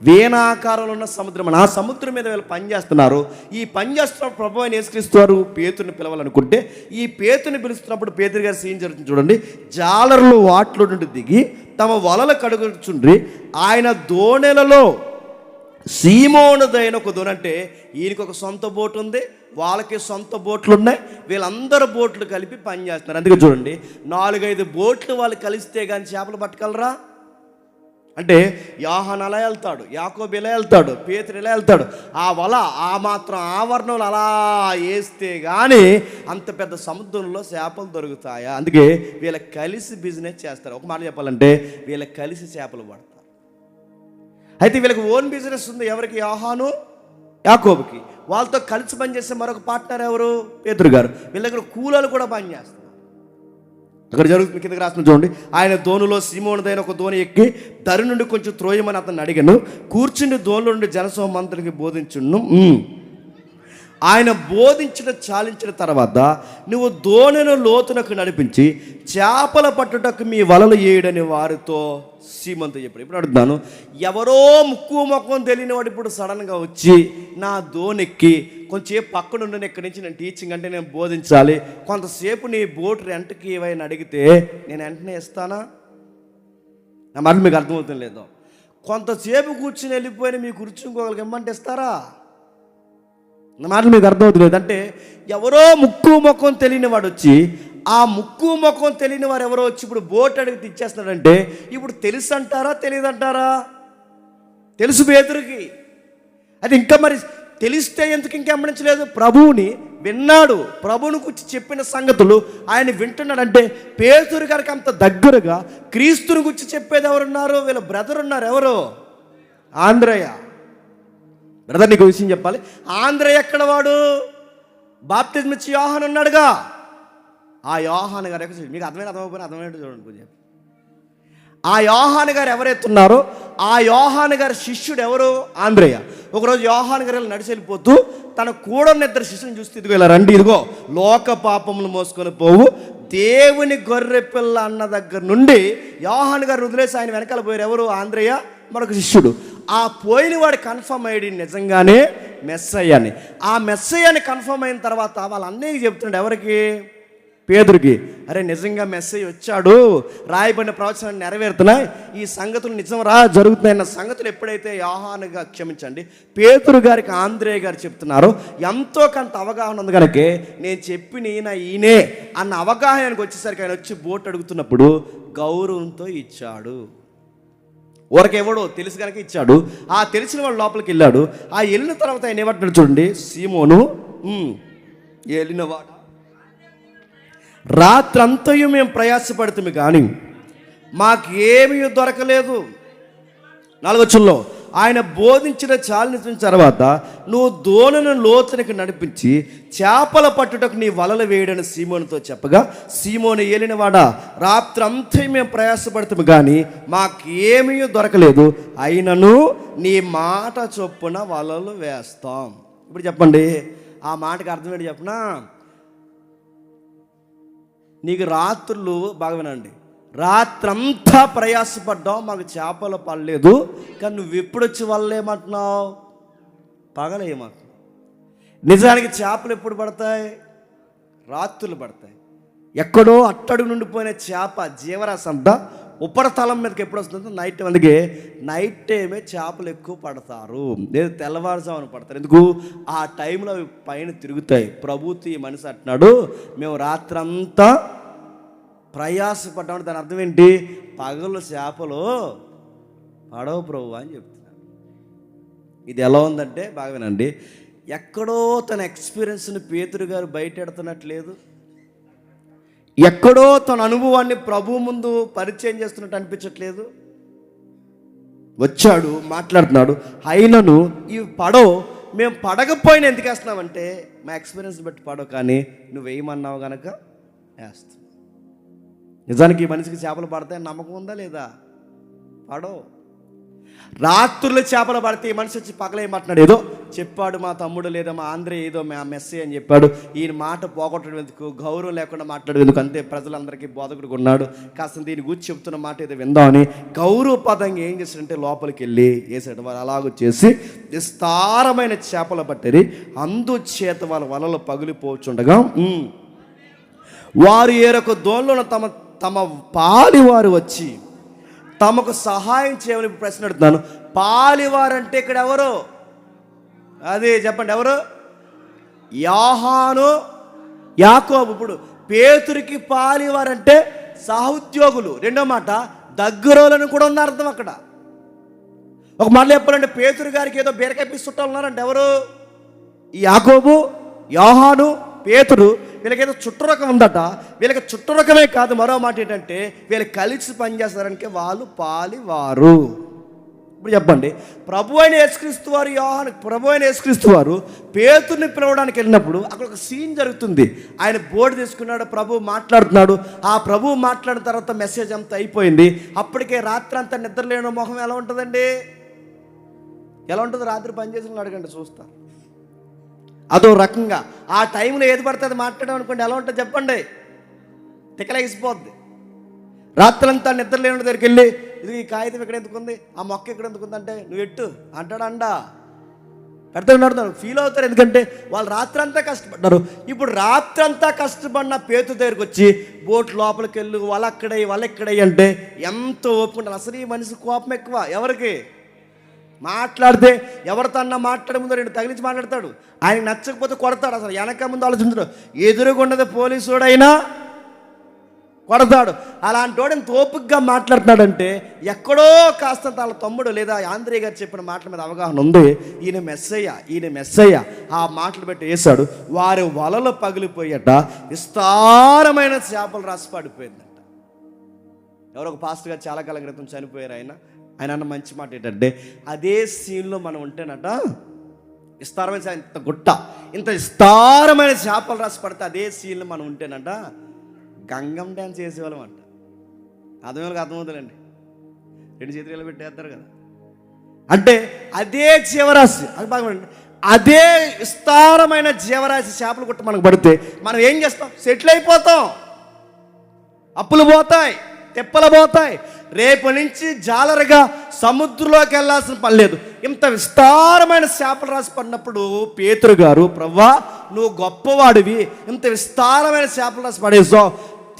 వేనాకారంలో ఉన్న సముద్రం అని. ఆ సముద్రం మీద వీళ్ళు పనిచేస్తున్నారు. ఈ పనిచేస్తున్న ప్రభు అని యేసుక్రీస్తు వారు పేతురుని పిలవాలనుకుంటే ఈ పేతుని పిలుస్తున్నప్పుడు పేతురు గారి సీన్ జరుగుతుంది చూడండి. జాలర్లు వాటిలో నుండి దిగి తమ వలలు కడుగుచుండ్రి. ఆయన దోణెలలో సీమోనుదైన ఒక దోణి, అంటే ఈయనకి ఒక సొంత బోటు ఉంది, వాళ్ళకి సొంత బోట్లు ఉన్నాయి, వీళ్ళందరూ బోట్లు కలిపి పనిచేస్తున్నారు. అందుకే చూడండి 4-5 బోట్లు వాళ్ళు కలిస్తే కానీ చేపలు పట్టగలరా? అంటే యోహాను అలా వెళ్తాడు, యాకోబు ఇలా వెళ్తాడు, పేతురు ఇలా వెళ్తాడు. ఆ వల ఆ మాత్రం ఆవరణలు అలా వేస్తే కానీ అంత పెద్ద సముద్రంలో చేపలు దొరుకుతాయా? అందుకే వీళ్ళకి కలిసి బిజినెస్ చేస్తారు. ఒక మాట చెప్పాలంటే వీళ్ళకి కలిసి చేపలు పడతారు. అయితే వీళ్ళకి ఓన్ బిజినెస్ ఉంది. ఎవరికి? యోహాను, యాకోబుకి. వాళ్ళతో కలిసి పనిచేసే మరొక పార్ట్నర్ ఎవరు? పేతురు గారు. వీళ్ళ దగ్గర కూలీలు కూడా పనిచేస్తారు. అక్కడ జరుగుతుంది, కిందకి రాసిన చూడండి. ఆయన దోణిలో సీమోనుదైన ఒక దోణి ఎక్కి దరి నుండి కొంచెం త్రోయమని అతను అడిగాను. కూర్చుండి దోణిలో నుండి జనసమూహమంతటికి బోధించును. ఆయన బోధించిన చాలించిన తర్వాత నువ్వు దోణిను లోతునకు నడిపించి చేపల పట్టుటకు మీ వలలు వేయడని వారితో సీమంతో చెప్పాడు. ఇప్పుడు అడుగుతాను, ఎవరో ముక్కు మొక్కం తెలియని వాడు ఇప్పుడు సడన్గా వచ్చి నా దోణెక్కి కొంచెంసేపు పక్కన ఉండి ఇక్కడి నుంచి నేను టీచింగ్ అంటే నేను బోధించాలి, కొంతసేపు నీ బోట్ రెంట్కి ఏవైనా అడిగితే నేను వెంటనే ఇస్తానా? నా మాట మీకు అర్థమవుతుంది లేదో? కొంతసేపు కూర్చుని వెళ్ళిపోయిన మీ కూర్చుని ఇంకొకరికి ఇమ్మంటే ఇస్తారా? నా మాటలు మీకు అర్థమవుతుంది. అంటే ఎవరో ముక్కు ముఖం తెలియని వాడు వచ్చి, ఆ ముక్కు ముఖం తెలియని వారు ఎవరో వచ్చి ఇప్పుడు బోట్ అడిగితే ఇచ్చేస్తున్నాడంటే ఇప్పుడు తెలుసు అంటారా తెలియదంటారా? తెలుసు పేతురుకి. అది ఇంకా మరి తెలిస్తే ఎందుకు ఇంకెమ్మడించలేదు? ప్రభువుని విన్నాడు, ప్రభువుని గురించి చెప్పిన సంగతులు ఆయన వింటున్నాడంటే పేతురు గారికి అంత దగ్గరగా క్రీస్తుని గురించి చెప్పేది ఎవరున్నారు? వీళ్ళ బ్రదర్ ఉన్నారు. ఎవరు? ఆంద్రయ్య. బ్రదర్ నీకు విషయం చెప్పాలి. ఆంద్రయ్య ఎక్కడ వాడు? బాప్తిజం ఇచ్చి యోహాను ఉన్నాడుగా, ఆ యోహాను గారు ఎక్కడ? మీకు అర్థమైపోయినా అర్థమైనట్టు చూడండి కొంచెం. ఆ యోహాను గారు ఎవరైతున్నారో ఆ యోహాను గారి శిష్యుడు ఎవరు? ఆంద్రయ్య. ఒకరోజు యోహాను గారు నడిచి వెళ్ళిపోతూ తన కూడా ఉన్న 2 శిష్యుని చూస్తే ఇదిగో ఇలా రండి, ఇదిగో లోక పాపములు మోసుకొని పోవు దేవుని గొర్రె పిల్ల అన్న దగ్గర నుండి యోహాను గారు వదిలేసి ఆయన వెనకాల పోయారు. ఎవరు? ఆంద్రయ్య మరొక శిష్యుడు. ఆ పోయిన వాడు కన్ఫర్మ్ అయ్యాడు నిజంగానే మెస్సయ్య అని. ఆ మెస్సయ్య అని కన్ఫర్మ్ అయిన తర్వాత వాళ్ళ అన్నయ్యకి చెప్తున్నాడు. ఎవరికి? పేతురుకి. అరే నిజంగా మెస్సయ్య వచ్చాడు, రాయబడిన ప్రవచనాలు నెరవేరుతున్నాయి, ఈ సంగతులు నిజం జరుగుతున్నాయన్న సంగతులు ఎప్పుడైతే యోహానుగా క్షమించండి పేతురు గారికి ఆంద్రయ్య గారు చెప్తున్నారో ఎంతో కొంత అవగాహన ఉంది కనుక నేను చెప్పిన ఈయనే అన్న అవగాహనకు వచ్చేసరికి ఆయన వచ్చి బోట్ అడుగుతున్నప్పుడు గౌరవంతో ఇచ్చాడు. ఊరకెవడో తెలుసు కనుక ఇచ్చాడు. ఆ తెలిసిన వాడు లోపలికి వెళ్ళాడు. ఆ వెళ్ళిన తర్వాత ఆయన ఏమంటాడు చూడండి. సీమోను వెళ్ళినవాడు, రాత్రంతయు మేము ప్రయాసపడుతుంది కానీ మాకేమీ దొరకలేదు. 4వ వచనంలో ఆయన బోధించిన చాలించిన తర్వాత నువ్వు దోణిని లోతునికి నడిపించి చేపల పట్టుటకు నీ వలలు వేయడని సీమోనుతో చెప్పగా, సీమోను ఏలినవాడా, రాత్రంతా మేము ప్రయాసపడుతాము కానీ మాకేమీ దొరకలేదు, అయినను నీ మాట చొప్పున వలలు వేస్తాం. ఇప్పుడు చెప్పండి, ఆ మాటకి అర్థం ఏంటి చెప్పనా? నీకు రాత్రులు బాగా వినండి, రాత్రంతా ప్రయాసపడ్డావు, మాకు చేపలు పడలేదు, కానీ నువ్వు ఎప్పుడొచ్చి వల్లేమంటున్నావు? పగలేమంటున్నావు. నిజానికి చేపలు ఎప్పుడు పడతాయి? రాత్రులు పడతాయి. ఎక్కడో అట్టడుగు నుండి పోయిన చేప జీవరాశి అంతా ఉపరితలం మీదకి ఎప్పుడు వస్తుందో నైట్. అందుకే నైట్ టైమే చేపలు ఎక్కువ పడతారు, లేదు తెల్లవారుజామున పడతారు. ఎందుకు? ఆ టైంలో అవి పైన తిరుగుతాయి. ప్రభుత్వ ఈ మనిషి అంటున్నాడు, మేము రాత్రంతా ప్రయాసపడ్డామంటే దాని అర్థం ఏంటి? పగలు చేపలు పడవ ప్రభు అని చెప్తున్నారు. ఇది ఎలా ఉందంటే బాగా వినండి, ఎక్కడో తన ఎక్స్పీరియన్స్ని పేతురు గారు బయటెడుతున్నట్లేదు, ఎక్కడో తన అనుభవాన్ని ప్రభు ముందు పరిచయం చేస్తున్నట్టు అనిపించట్లేదు. వచ్చాడు, మాట్లాడుతున్నాడు. అయినను ఈ పడవ మేము పడకపోయినా ఎందుకు వేస్తున్నామంటే మా ఎక్స్పీరియన్స్ బట్టి పడవు, కానీ నువ్వు వేయమన్నావు కనుక వేస్తావు. నిజానికి ఈ మనిషికి చేపలు పడతాయని నమ్మకం ఉందా లేదా? పడవు. రాత్రులు చేపలు పడితే ఈ మనిషి వచ్చి పగలేమంటున్నాడు, ఏదో చెప్పాడు మా తమ్ముడు లేదా మా ఆంధ్రే ఏదో మా మెస్సే అని చెప్పాడు, ఈయన మాట పోగొట్టడం ఎందుకు, గౌరవం లేకుండా మాట్లాడడం ఎందుకు, అంతే ప్రజలందరికీ బోధకుడు ఉన్నాడు, కాస్త దీని గురించి చెప్తున్న మాట ఏదో విందామని గౌరవపదంగా ఏం చేశాడంటే లోపలికి వెళ్ళి వేసాడు. వారు అలాగొచ్చేసి విస్తారమైన చేపలు పట్టేది, అందుచేత వాళ్ళ వలలు పగిలిపోచుండగా వారు ఏరొక దోణిలో తమ తమ పాలివారు వచ్చి తమకు సహాయం చేయమని ప్రశ్న అడుగుతున్నాను. పాలివారంటే ఇక్కడ ఎవరు? అదే చెప్పండి, ఎవరు? యోహాను, యాకోబు. ఇప్పుడు పేతురికి పాలివారంటే సహోద్యోగులు. రెండో మాట దగ్గరోళ్ళని కూడా ఉన్న అర్థం అక్కడ. ఒక మాట చెప్పాలంటే పేతురు గారికి ఏదో బీరకాయ పీసు చుట్టాలు ఉన్నారంటే ఎవరు? ఈ యాకోబు, యోహాను, పేతురు. వీళ్ళకేదో చుట్టరకం ఉందట. వీళ్ళకి చుట్టరకమే కాదు, మరో మాట ఏంటంటే వీళ్ళు కలిసి పనిచేస్తారనికే వాళ్ళు పాలివారు. ఇప్పుడు చెప్పండి, ప్రభు అయిన యేసుక్రీస్తు వారు ప్రభు అయిన యేసుక్రీస్తు వారు పేతుర్ని పిలవడానికి వెళ్ళినప్పుడు అక్కడ ఒక సీన్ జరుగుతుంది. ఆయన బోర్డు తీసుకున్నాడు, ప్రభు మాట్లాడుతున్నాడు. ఆ ప్రభు మాట్లాడిన తర్వాత మెసేజ్ అంతా అయిపోయింది. అప్పటికే రాత్రి అంతా నిద్రలేని మొహం ఎలా ఉంటుందండి? ఎలా ఉంటుంది? రాత్రి పనిచేసిన అడగండి, చూస్తా. అదో రకంగా ఆ టైంలో ఏది పడుతుంది మాట్లాడడం అనుకోండి, ఎలా ఉంటుంది చెప్పండి? తిక్కలేసిపోద్ది. రాత్రంతా నిద్ర లేని దగ్గరికి వెళ్ళి, ఇది ఈ కాగితం ఎక్కడ ఎందుకుంది, ఆ మొక్క ఎక్కడ ఎందుకుంది అంటే నువ్వు ఎట్టు అంటాడు. పెడతాడు ఫీల్ అవుతారు. ఎందుకంటే వాళ్ళు రాత్రంతా కష్టపడ్డారు. ఇప్పుడు రాత్రంతా కష్టపడిన పేతురు దగ్గరికి వచ్చి బోట్ లోపలికి వెళ్ళి వాళ్ళు ఎక్కడై అంటే ఎంతో ఓపుకుంటారు. అసలు ఈ మనిషి కోపం ఎక్కువ. ఎవరికి? మాట్లాడితే ఎవరితోన్నా మాట్లాడే ముందు రెండు తగిలించి మాట్లాడతాడు. ఆయన నచ్చకపోతే కొడతాడు. అసలు వెనక ముందు ఆలోచించడు. ఎదురుగుండదు పోలీసుడైనా కొడతాడు. అలాంటి వాడు ఎంత ఓపికగా మాట్లాడుతున్నాడంటే ఎక్కడో కాస్త వాళ్ళ తమ్ముడు లేదా ఆంధ్రే గారు చెప్పిన మాటల మీద అవగాహన ఉంది. ఈయన మెస్సయ్య ఆ మాటలు పెట్టి వేశాడు. వారి వలలు పగిలిపోయట, విస్తారమైన చేపలు రాసి పడిపోయిందంట. ఎవరో ఒక పాస్టర్ గారు చాలా కాలం క్రితం చనిపోయారు. ఆయన అన్న మంచి మాట ఏంటంటే, అదే సీన్లో మనం ఉంటేనట విస్తారమైన ఇంత విస్తారమైన చేపలు రాసి పడితే అదే సీన్లో మనం ఉంటేనట గంగం డ్యాన్స్ చేసేవాళ్ళం అంట. అర్థమేళ్ళకి అర్థమవుతుందండి, రెండు చేతులు పెట్టేస్తారు కదా. అంటే అదే జీవరాశి, అది బాగా అదే విస్తారమైన జీవరాశి చేపలు కొట్టి మనకు పడితే మనం ఏం చేస్తాం? సెటిల్ అయిపోతాం. అప్పులు పోతాయి, తెప్పలు పోతాయి. రేపు నుంచి జాలరుగా సముద్రంలోకి వెళ్ళాల్సిన పని లేదు. ఇంత విస్తారమైన చేపలు రాసి పడినప్పుడు పేతురు గారు, ప్రవ్వా నువ్వు గొప్పవాడివి, ఇంత విస్తారమైన చేపలు రాసి పడేసావు,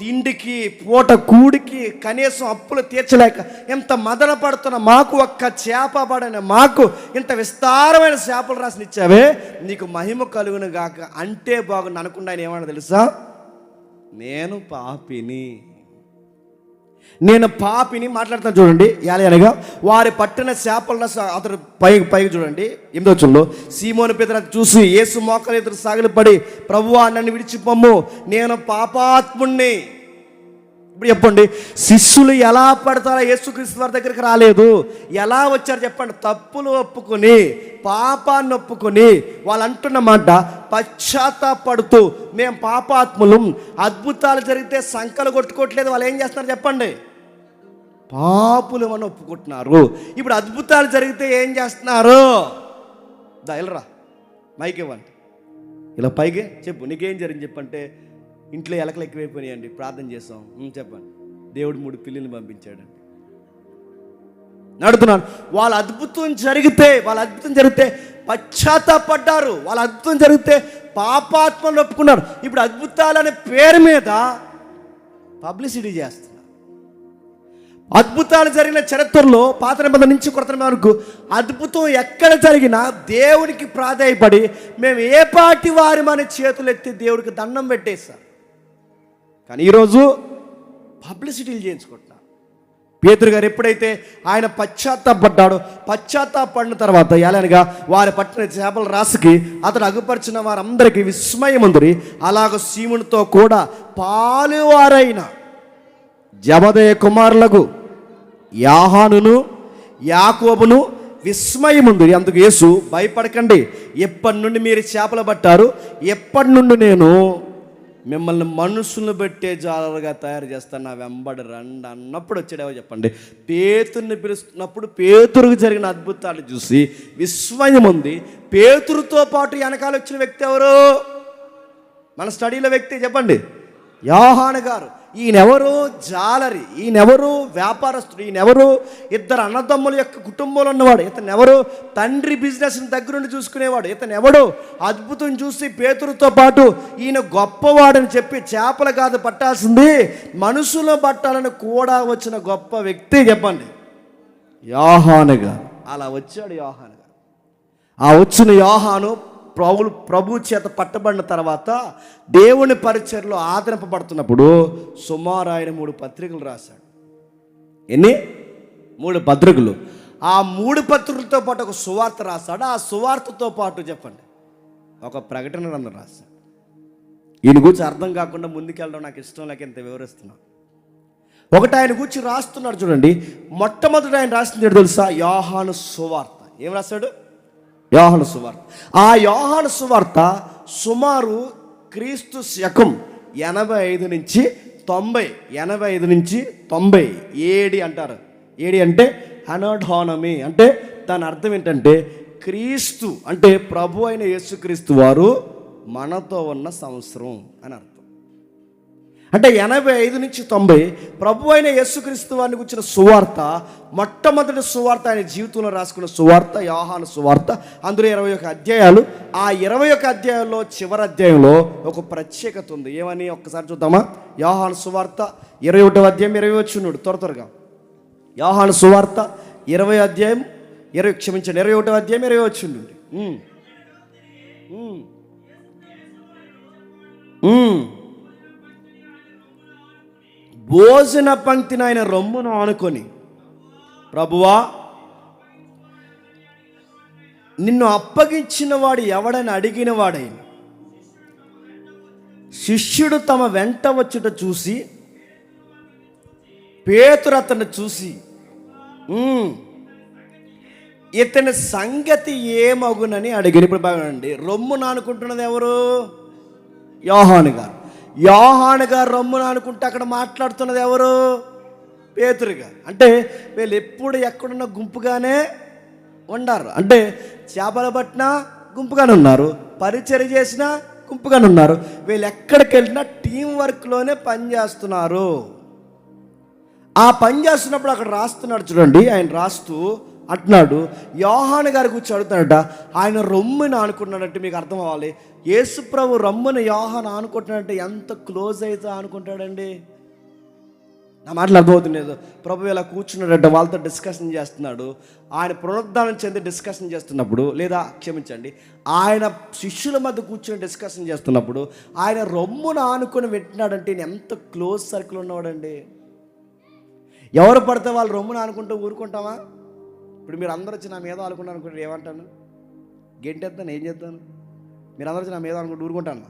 తిండికి పూట కూడికి కనీసం అప్పులు తీర్చలేక ఎంత మదన పడుతున్న మాకు ఒక్క చేప పడిన మాకు ఇంత విస్తారమైన చేపలు రాసినిచ్చావే, నీకు మహిమ కలుగును గాక అంటే బాగుంది అనుకున్నా. ఆయన ఏమన్నా తెలుసా? నేను పాపిని మాట్లాడుతాను చూడండి. అనగా వారి పట్టిన చేపలను అతడు పైకి చూడండి 8వ వచనంలో, సీమోను పేతురు చూసి యేసు మోకాళ్ళ ఎదురు సాగిలపడి, ప్రభువా నన్ను విడిచిపొమ్ము, నేను పాపాత్ముణ్ణి. ఇప్పుడు చెప్పండి, శిష్యులు ఎలా పడతారో యేసుక్రీస్తు వారి దగ్గరికి రాలేదు. ఎలా వచ్చారు చెప్పండి? తప్పులు ఒప్పుకొని, పాపాన్ని ఒప్పుకొని, వాళ్ళు అంటున్న మాట పశ్చాత్తాపడుతూ, మేము పాపాత్ములు, అద్భుతాలు జరిగితే సంకలు కొట్టుకోవట్లేదు. వాళ్ళు ఏం చేస్తున్నారు చెప్పండి? పాపులు అని ఒప్పుకుంటున్నారు. ఇప్పుడు అద్భుతాలు జరిగితే ఏం చేస్తున్నారు? వెళ్ళరా మైక్ ఇవ్వండి, ఇలా పైకి చెప్పు, నీకేం జరిగింది చెప్పంటే, ఇంట్లో ఎలకలు ఎక్కువైపోయినాయండి, ప్రార్థన చేస్తాం. చెప్పండి, దేవుడు 3 పిల్లిని పంపించాడండి. నడుతున్నాను. వాళ్ళ అద్భుతం జరిగితే పశ్చాత్తాపడ్డారు. వాళ్ళ అద్భుతం జరిగితే పాపాత్మలు ఒప్పుకున్నారు. ఇప్పుడు అద్భుతాలనే పేరు మీద పబ్లిసిటీ చేస్తున్నారు. అద్భుతాలు జరిగిన చరిత్రలో పాత నిబంధన నుంచి కొత్త నిబంధన వరకు అద్భుతం ఎక్కడ జరిగినా దేవునికి ప్రాధాయపడి మేము ఏ పాటి వారి మన చేతులు ఎత్తి దేవుడికి దండం పెట్టేశారు. కానీ ఈరోజు పబ్లిసిటీలు చేయించుకుంటున్నారు. పేతురు గారు ఎప్పుడైతే ఆయన పశ్చాత్తాపడిన తర్వాత ఎలానగా వారి పట్టిన చేపల రాశికి అతడు అగుపరిచిన వారందరికీ విస్మయముందరి. అలాగ సీమునితో కూడా పాలువారైన జబదయ కుమారులకు యోహానును యాకోబును విస్మయం ఉంది. అందుకు యేసు, భయపడకండి, ఎప్పటి నుండి మీరు చేపలు పట్టారు, ఎప్పటి నుండి నేను మిమ్మల్ని మనుషులను పెట్టే జాలరుగా తయారు చేస్తాను, నా వెంబడి రండి అన్నప్పుడు వచ్చాడేవో చెప్పండి. పేతురుని పిలుస్తున్నప్పుడు పేతురుకు జరిగిన అద్భుతాలు చూసి విస్మయం ఉంది. పేతురుతో పాటు వెనకాల వచ్చిన వ్యక్తి ఎవరు? మన స్టడీలో వ్యక్తి చెప్పండి, యోహాను గారు. ఈయనెవరు? జాలరి. ఈయనెవరు? వ్యాపారస్తుడు. ఈయనెవరు? ఇద్దరు అన్నదమ్ముల యొక్క కుటుంబంలో ఉన్నవాడు. ఇతను ఎవరు? తండ్రి బిజినెస్ని దగ్గరుండి చూసుకునేవాడు. ఇతను ఎవడు? అద్భుతం చూసి పేతురుతో పాటు ఈయన గొప్పవాడని చెప్పి చేపలు కాదు పట్టాల్సింది, మనుషులు పట్టాలని కూడా వచ్చిన గొప్ప వ్యక్తి చెప్పండి, యోహాను గారు. అలా వచ్చాడు యోహాను గారు. ఆ వచ్చిన యోహాను ప్రభు చేత పట్టబడిన తర్వాత దేవుని పరిచర్లో ఆదరింపబడుతున్నప్పుడు సుమారు ఆయన 3 పత్రికలు రాశాడు. ఎన్ని? 3 పత్రికలు. ఆ 3 పత్రికలతో పాటు ఒక సువార్త రాశాడు. ఆ సువార్తతో పాటు చెప్పండి ఒక ప్రకటన గ్రంథం రాశాడు. ఈయన గురించి అర్థం కాకుండా ముందుకెళ్ళడం నాకు ఇష్టం లేక ఇంత వివరిస్తున్నాను. ఒకటి ఆయన గురించి రాస్తున్నాడు చూడండి. మొట్టమొదటి ఆయన రాసింది ఏంటో తెలుసా? యోహాను సువార్త. ఏం రాశాడు? యోహాను సువార్త. ఆ యోహాను సువార్త సుమారు క్రీస్తు శకం 85 నుంచి 90, 85 నుంచి 90 ఏడి అంటారు. ఏడి అంటే అనోఢోనమీ, అంటే దాని అర్థం ఏంటంటే క్రీస్తు అంటే ప్రభు అయిన యేసుక్రీస్తు వారు మనతో ఉన్న సంవత్సరం అని అర్థం. అంటే 85 నుంచి 90 ప్రభు అయిన యేసుక్రీస్తు వారిని గురించిన సువార్త, మొట్టమొదటి సువార్త ఆయన జీవితంలో రాసుకున్న సువార్త యోహాను సువార్త. అందులో 21 అధ్యాయాలు. ఆ 21 అధ్యాయాల్లో చివరి అధ్యాయంలో ఒక ప్రత్యేకత ఉంది. ఏమని ఒక్కసారి చూద్దామా? యోహాను సువార్త 21వ అధ్యాయం 20 వచ్చినాడు త్వరగా. యోహాను సువార్త 21వ అధ్యాయం 20 వచ్చిండు. భోజన పంక్తిని ఆయన రొమ్మును ఆనుకొని, ప్రభువా నిన్ను అప్పగించిన వాడు ఎవడని అడిగిన వాడైన శిష్యుడు తమ వెంట వచ్చుట చూసి పేతురు అతన్ని చూసి, ఇతని సంగతి ఏమగునని అడిగిన. ఇప్పుడు బాగుండండి, రొమ్మును ఆనుకుంటున్నది ఎవరు? యోహాను గారు. యోహాను గారు రొమ్మును అనుకుంటే అక్కడ మాట్లాడుతున్నది ఎవరు? పేతురు గారు. అంటే వీళ్ళు ఎప్పుడు ఎక్కడున్న గుంపుగానే ఉండారు. అంటే చేపలు పట్టినా గుంపుగానే ఉన్నారు, పరిచర్య చేసినా గుంపుగానే ఉన్నారు. వీళ్ళు ఎక్కడికి వెళ్ళినా టీం వర్క్లోనే పనిచేస్తున్నారు. ఆ పని చేస్తున్నప్పుడు అక్కడ రాస్తున్నాడు చూడండి. ఆయన రాస్తూ అంటున్నాడు, యోహాను గారి గురించి అడుగుతాడట. ఆయన రొమ్ముని ఆనుకుంటున్నాడంటే మీకు అర్థం అవ్వాలి, యేసు ప్రభు రొమ్ముని యోహాను ఆనుకుంటున్నాడంటే ఎంత క్లోజ్ అయితే ఆనుకుంటాడండి. నా మాటలు అర్థమవుతుంది లేదు. ప్రభు ఇలా కూర్చున్నాడంటే వాళ్ళతో డిస్కషన్ చేస్తున్నాడు. ఆయన పునరుద్ధానం చెంది డిస్కషన్ చేస్తున్నప్పుడు, లేదా క్షమించండి, ఆయన శిష్యుల మధ్య కూర్చొని డిస్కషన్ చేస్తున్నప్పుడు ఆయన రొమ్మును ఆనుకొని వింటున్నాడంటే ఎంత క్లోజ్ సర్కిల్ ఉన్నవాడండి. ఎవరు పడితే వాళ్ళు రొమ్మును ఆనుకుంటూ ఊరుకుంటామా? ఇప్పుడు మీరు అందరూ వచ్చి నా మీద ఆనుకుంటాను అనుకుంటే ఏమంటాను? గెంటేస్తాను, ఏం చేస్తాను? మీరు అందరూ వచ్చి నా మీద ఆనుకుంటూ ఊరుకుంటాను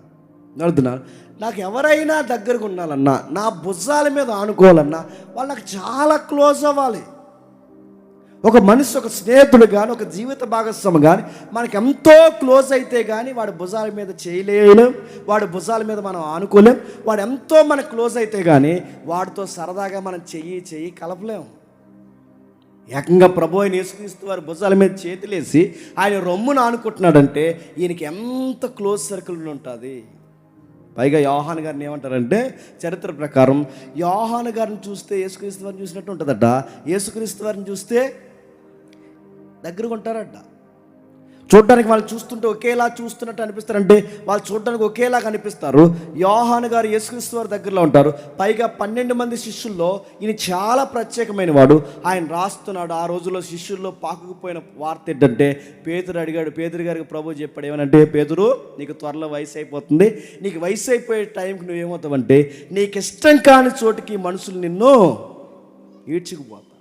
అడుగుతున్నాను. నాకు ఎవరైనా దగ్గరకు ఉండాలన్నా, నా భుజాల మీద ఆనుకోవాలన్నా వాళ్ళు నాకు చాలా క్లోజ్ అవ్వాలి. ఒక మనిషి, ఒక స్నేహితుడు కానీ, ఒక జీవిత భాగస్వామి కానీ మనకి ఎంతో క్లోజ్ అయితే కానీ వాడి భుజాల మీద చేయలేం, వాడి భుజాల మీద మనం ఆనుకోలేం. వాడు ఎంతో మనకు క్లోజ్ అయితే కానీ వాడితో సరదాగా మనం చెయ్యి కలపలేము. ఏకంగా ప్రభు అయిన యేసుక్రీస్తు వారి భుజాల మీద చేతులేసి ఆయన రొమ్మును ఆనుకుంటున్నాడంటే ఈయనకి ఎంత క్లోజ్ సర్కిల్ ఉంటుంది. పైగా యోహాను గారిని ఏమంటారంటే, చరిత్ర ప్రకారం యోహాను గారిని చూస్తే యేసుక్రీస్తు వారిని చూసినట్టు ఉంటుందట, యేసుక్రీస్తు వారిని చూస్తే దగ్గరగా ఉంటారట. చూడడానికి వాళ్ళు చూస్తుంటే ఒకేలా చూస్తున్నట్టు అనిపిస్తారంటే వాళ్ళు చూడడానికి ఒకేలా కనిపిస్తారు. యోహాను గారు యేసుక్రీస్తు వారి దగ్గరలో ఉంటారు. పైగా 12 మంది శిష్యుల్లో ఈయన చాలా ప్రత్యేకమైన వాడు. ఆయన రాస్తున్నాడు. ఆ రోజుల్లో శిష్యుల్లో పాకుకుపోయిన వార్త ఏంటంటే, పేతురు అడిగాడు. పేతురు గారికి ప్రభు చెప్పాడు ఏమనంటే, పేతురు నీకు త్వరలో వయసు అయిపోతుంది, నీకు వయసు అయిపోయే టైంకి నువ్వేమవుతావంటే నీకు ఇష్టం కాని చోటికి మనుషులు నిన్ను ఈడ్చుకుపోతారు.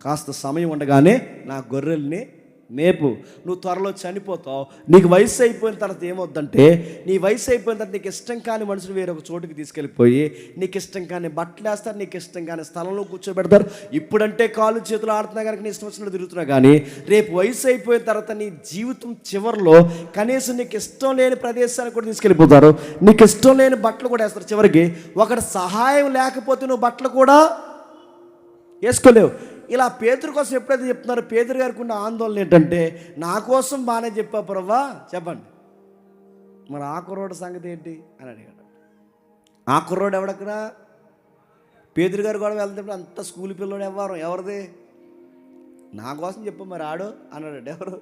కాస్త సమయం ఉండగానే నా గొర్రెల్ని మేపు. నువ్వు త్వరలో చనిపోతావు. నీకు వయసు అయిపోయిన తర్వాత ఏమవుద్దంటే, నీ వయసు అయిపోయిన తర్వాత నీకు ఇష్టం కాని మనుషులు వేరొక చోటుకి తీసుకెళ్ళిపోయి నీకు ఇష్టం కాని బట్టలు వేస్తారు, నీకు ఇష్టం కాని స్థలంలో కూర్చోబెడతారు. ఇప్పుడంటే కాళ్ళు చేతులు ఆడుతున్నా కనుక నీ ఇష్టం వచ్చినట్టు తిరుగుతున్నా, కానీ రేపు వయసు అయిపోయిన తర్వాత నీ జీవితం చివరిలో కనీసం నీకు ఇష్టం లేని ప్రదేశానికి కూడా తీసుకెళ్ళిపోతారు. నీకు ఇష్టం లేని బట్టలు కూడా వేస్తారు. చివరికి ఒకటి సహాయం లేకపోతే నువ్వు బట్టలు కూడా వేసుకోలేవు. ఇలా పేతురు కోసం ఎప్పుడైతే చెప్తున్నారో, పేతురు గారికి ఉన్న ఆందోళన ఏంటంటే, నా కోసం బాగానే చెప్పా ప్రభువా, చెప్పండి మరి ఆ కుర్రోడు సంగతి ఏంటి అని అడిగాడు. ఆ కుర్రోడు ఎవడక్కడ? పేతురు గారు కూడా వెళ్తున్నప్పుడు అంత స్కూల్ పిల్లోడు ఎవరిది? నా కోసం చెప్పు మరి ఆడు అన్నాడట. ఎవరు?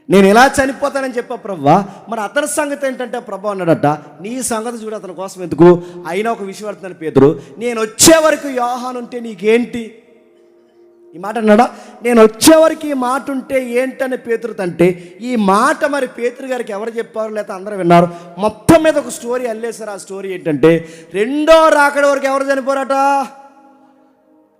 నేను ఎలా చనిపోతానని చెప్పా ప్రభువా, మరి అతని సంగతి ఏంటంటే ప్రభు అన్నాడట, నీ సంగతి చూడు, అతని కోసం ఎందుకు? అయినా ఒక విషయం అడుగుతున్నాను పేతురు, నేను వచ్చే వరకు యోహాను ఉంటే నీకేంటి? ఈ మాట అన్నాడా? నేను వచ్చేవరకు ఈ మాట ఉంటే ఏంటని పేతురు అంటే, ఈ మాట మరి పేతురు గారికి ఎవరు చెప్పారు లేకపోతే అందరూ విన్నారు? మొత్తం మీద ఒక స్టోరీ అల్లేశారు. ఆ స్టోరీ ఏంటంటే, రెండో రాకడ వరకు ఎవరు చనిపోరట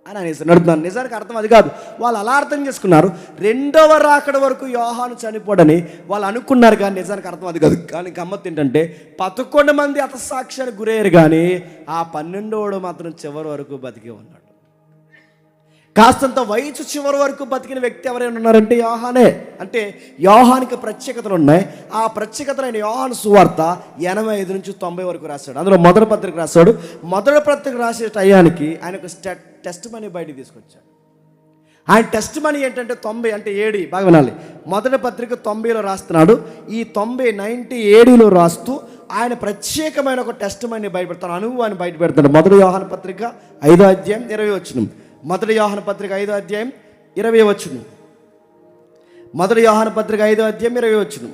అని అనేసి నడుతున్నాను. నిజానికి అర్థం అది కాదు, వాళ్ళు అలా అర్థం చేసుకున్నారు. రెండవ రాకడ వరకు యోహాను చనిపోడని వాళ్ళు అనుకున్నారు, కానీ నిజానికి అర్థం అది కాదు. కానీ గమ్మత్తు ఏంటంటే, 11 మంది హతసాక్ష్యానికి గురయ్యారు, కానీ ఆ 12వ మాత్రం చివరి వరకు బతికే ఉన్నాడు. కాస్తంత వయసు చివరి వరకు బతికిన వ్యక్తి ఎవరైనా ఉన్నారంటే యోహానే. అంటే యోహానికి ప్రత్యేకతలు ఉన్నాయి. ఆ ప్రత్యేకతలైన యోహాను సువార్త 85 నుంచి 90 వరకు రాశాడు. అందులో మొదటి పత్రిక రాశాడు. మొదటి పత్రిక రాసే టయానికి ఆయన ఒక టెస్ట్ మనీ బయటికి తీసుకొచ్చాడు. ఆయన టెస్ట్ మనీ ఏంటంటే 90 అంటే 7, బాగా వినాలి. మొదటి పత్రిక 90లో రాస్తున్నాడు. ఈ 90 ADలో రాస్తూ ఆయన ప్రత్యేకమైన ఒక టెస్ట్ మనీ బయట పెడతాడు, అనుభవాన్ని బయట పెడతాడు. మొదటి యోహాను పత్రిక 5వ అధ్యాయం 20వ వచనం. మొదటి యోహాను పత్రిక 5వ అధ్యాయం 20వ వచనం. మొదటి యోహాను పత్రిక 5వ అధ్యాయం 20వ వచనం.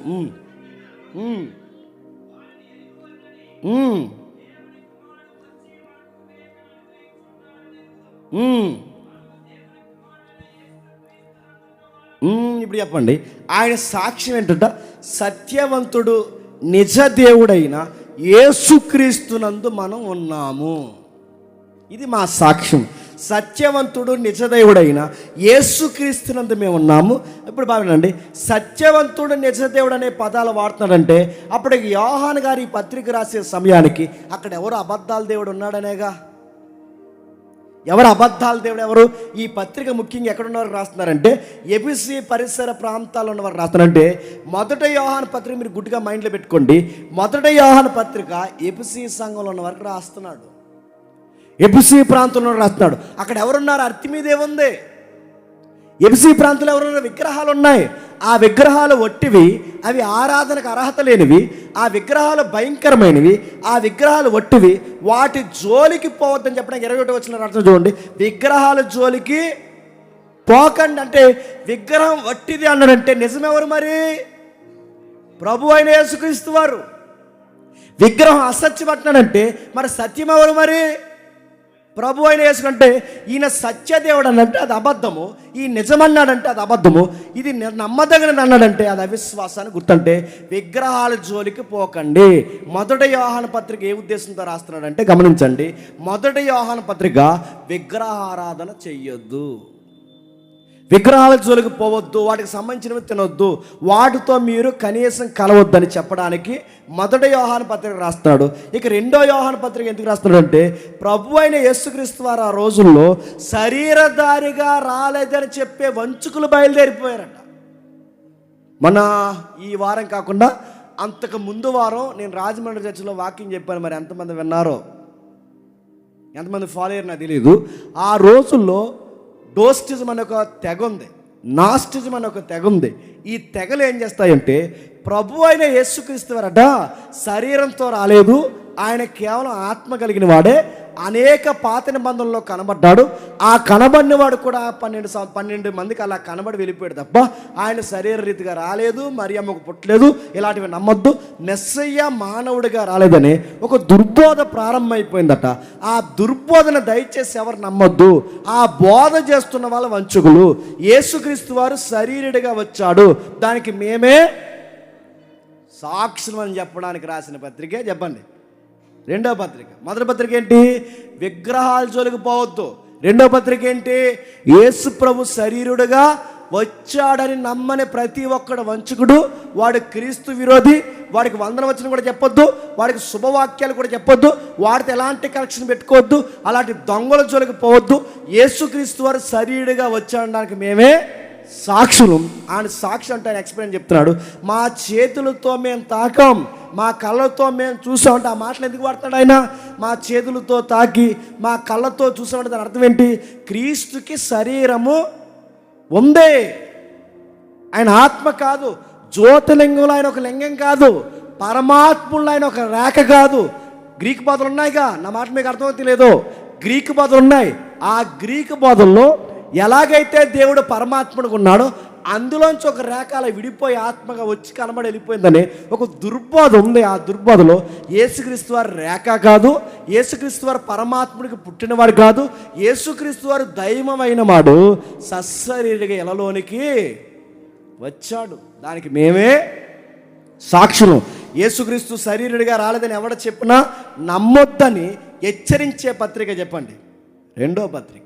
ఇప్పుడు చెప్పండి, ఆయన సాక్ష్యం ఏంటంట? సత్యవంతుడు నిజ దేవుడైన యేసుక్రీస్తునందు మనం ఉన్నాము. ఇది మా సాక్ష్యం. సత్యవంతుడు నిజదేవుడైన యేసుక్రీస్తునందు మేము ఉన్నాము. ఇప్పుడు బాగుండండి, సత్యవంతుడు నిజదేవుడు అనే పదాలు వాడుతున్నాడంటే అప్పుడు యోహాను గారు ఈ పత్రిక రాసే సమయానికి అక్కడ ఎవరు అబద్ధాల దేవుడు ఉన్నాడనేగా. ఎవరు అబద్ధాల దేవుడు? ఎవరు? ఈ పత్రిక ముఖ్యంగా ఎక్కడున్నవారు రాస్తున్నారంటే ఎబిసి పరిసర ప్రాంతాల్లో ఉన్నవారు రాస్తున్నారంటే, మొదటి యోహాను పత్రిక మీరు గుడ్డిగా మైండ్లో పెట్టుకోండి. మొదటి యోహాను పత్రిక ఎబిసి సంఘంలో ఉన్న వరకు రాస్తున్నాడు. ఎబిసి ప్రాంతంలో రాస్తున్నాడు. అక్కడ ఎవరున్నారు? అర్తిమీద ఏముంది? ఎబిసి ప్రాంతంలో ఎవరున్నారు? విగ్రహాలు ఉన్నాయి. ఆ విగ్రహాలు ఒట్టివి, అవి ఆరాధనకు అర్హత లేనివి, ఆ విగ్రహాలు భయంకరమైనవి, ఆ విగ్రహాలు ఒట్టివి, వాటి జోలికి పోవద్దని చెప్పడానికి 21వ వచనం అర్థం చూడండి. విగ్రహాల జోలికి పోకండి అంటే విగ్రహం వట్టిది అన్నాడంటే నిజమెవరు మరి? ప్రభు అయిన యేసుక్రీస్తు వారు. విగ్రహం అసత్యం అంటున్నాడంటే మరి సత్యం ఎవరు మరి? ప్రభు అయిన యేసు. అంటే ఈయన సత్యదేవుడు అన్నంటే అది అబద్ధము, ఈ నిజమన్నాడంటే అది అబద్ధము, ఇది నమ్మదగినది అన్నాడంటే అది అవిశ్వాసాన్ని గుర్తంటే విగ్రహాల జోలికి పోకండి. మొదటి యోహాను పత్రిక ఏ ఉద్దేశంతో రాస్తున్నాడంటే గమనించండి. మొదటి యోహాను పత్రిక విగ్రహారాధన చెయ్యొద్దు, విగ్రహాల జోలికి పోవద్దు, వాటికి సంబంధించినవి తినొద్దు, వాటితో మీరు కనీసం కలవద్దని చెప్పడానికి మొదటి యోహాను పత్రిక రాస్తున్నాడు. ఇక రెండో యోహాను పత్రిక ఎందుకు రాస్తున్నాడు అంటే, ప్రభు అయిన యేసుక్రీస్తు వారు ఆ రోజుల్లో శరీరధారిగా రాలేదని చెప్పే వంచుకులు బయలుదేరిపోయారట. మన ఈ వారం కాకుండా అంతకు ముందు వారం నేను రాజమండ్రి చర్చిలో వాక్యం చెప్పాను. మరి ఎంతమంది విన్నారో, ఎంతమంది ఫాలో అయ్యారో నాకు తెలియదు. ఆ రోజుల్లో డోస్టిజం అనే ఒక తెగ ఉంది, నాస్టిజం అనే ఒక తెగ ఉంది. ఈ తెగలు ఏం చేస్తాయంటే, ప్రభు అయిన యేసుక్రీస్తు వారట శరీరంతో రాలేదు, ఆయన కేవలం ఆత్మ కలిగిన వాడే, అనేక పాత నిబంధనలో కనబడ్డాడు. ఆ కనబడిన వాడు కూడా 12 మందికి అలా కనబడి వెళ్ళిపోయాడు తప్ప ఆయన శరీర రీతిగా రాలేదు, మరియమ్మకు పుట్టలేదు, ఇలాంటివి నమ్మొద్దు. మెస్సయ్య మానవుడిగా రాలేదని ఒక దుర్బోధ ప్రారంభమైపోయిందట. ఆ దుర్బోధన దయచేసి ఎవరు నమ్మొద్దు. ఆ బోధ చేస్తున్న వాళ్ళ వంచుకులు. యేసుక్రీస్తు వారు శరీరుడిగా వచ్చాడు, దానికి మేమే సాక్షులు అని చెప్పడానికి రాసిన పత్రికే చెప్పండి రెండో పత్రిక. మొదటి పత్రిక ఏంటి? విగ్రహాల జోలికి పోవద్దు. రెండో పత్రిక ఏంటి? యేసు ప్రభు శరీరుడుగా వచ్చాడని నమ్మని ప్రతి ఒక్కడు వంచకుడు, వాడు క్రీస్తు విరోధి. వాడికి వందనవచనం కూడా చెప్పొద్దు, వాడికి శుభవాక్యాలు కూడా చెప్పొద్దు, వాడితో ఎలాంటి కనెక్షన్ పెట్టుకోవద్దు, అలాంటి దొంగల జోలికి పోవద్దు. యేసుక్రీస్తు వారు శరీరుగా వచ్చాడడానికి మేమే సాక్షులు. ఆయన సాక్షి అంటే ఆయన ఎక్స్ప్లెయిన్ చెప్తున్నాడు. మా చేతులతో మేము తాకాం, మా కళ్ళతో మేము చూసామంటే ఆ మాటలు ఎందుకు వాడుతున్నాడు ఆయన? మా చేతులతో తాకి మా కళ్ళతో చూసామంటే దాని అర్థం ఏంటి? క్రీస్తుకి శరీరము ఉందే, ఆయన ఆత్మ కాదు, జ్యోతిలింగంలో ఆయన ఒక లింగం కాదు, పరమాత్ముల్లో ఆయన ఒక రేఖ కాదు. గ్రీకు బోధలు ఉన్నాయిగా, నా మాట మీకు అర్థమవుతుంది లేదో, గ్రీకు బోధలు ఉన్నాయి. ఆ గ్రీకు బోధల్లో ఎలాగైతే దేవుడు పరమాత్ముడిగా ఉన్నాడో అందులోంచి ఒక రేఖ అలా విడిపోయి ఆత్మగా వచ్చి కనబడి వెళ్ళిపోయిందని ఒక దుర్బోధ ఉంది. ఆ దుర్బోధలో యేసుక్రీస్తు వారు రేఖ కాదు, యేసుక్రీస్తు వారు పరమాత్ముడికి పుట్టినవాడు కాదు, యేసుక్రీస్తు వారు దైవమైన వాడు సశరీరిగా ఎలలోనికి వచ్చాడు. దానికి మేమే సాక్షులు. యేసుక్రీస్తు శరీరుడిగా రాలేదని ఎవడ చెప్పినా నమ్మొద్దని హెచ్చరించే పత్రిక చెప్పండి. రెండో పత్రిక.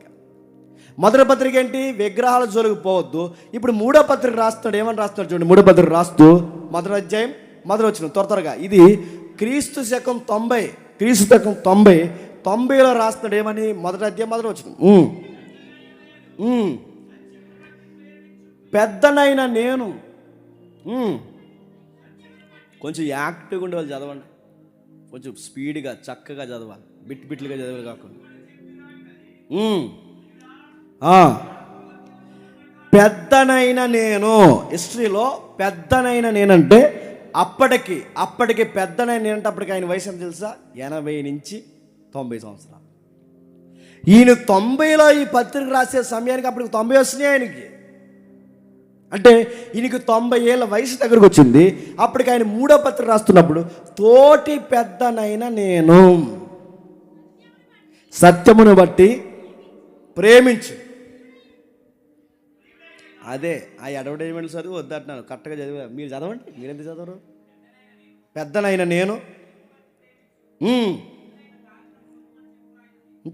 మొదటి పత్రిక ఏంటి? విగ్రహాల జోలికి పోవద్దు. ఇప్పుడు మూడో పత్రిక రాస్తాడు. ఏమని రాస్తాడు చూడండి. మూడో పత్రిక రాస్తూ మొదటి అధ్యాయం మొదటి వచనం త్వరగా. ఇది క్రీస్తు శకం 90, క్రీస్తు శకం 90లో రాస్తాడు. ఏమని? మొదటి అధ్యాయం మొదటి వచనం. పెద్దనైన నేను. కొంచెం యాక్టివ్గా ఉండే వాళ్ళు చదవండి, కొంచెం స్పీడ్గా చక్కగా చదవాలి, బిట్లుగా చదవాలి కాకుండా. పెద్దనైన నేను, హిస్టరీలో పెద్దనైన నేనంటే అప్పటికి పెద్దనైన నేనంటే అప్పటికి ఆయన వయసు ఎంత తెలుసా? 80 నుంచి 90 సంవత్సరాలు. ఈయన 90లో ఈ పత్రిక రాసే సమయానికి అప్పటికి 90 వస్తున్నాయి ఆయనకి. అంటే ఈయనకి 90 ఏళ్ళ వయసు దగ్గరకు వచ్చింది. అప్పటికి ఆయన మూడో పత్రిక రాస్తున్నప్పుడు తోటి పెద్దనైన నేను సత్యమును బట్టి ప్రేమించు. అదే ఆ అడ్వర్టైజ్మెంట్ చదువు వద్దంటున్నాను, కరెక్ట్గా చదివా. మీరు చదవండి, మీరెంత చదవరు? పెద్దనైన నేను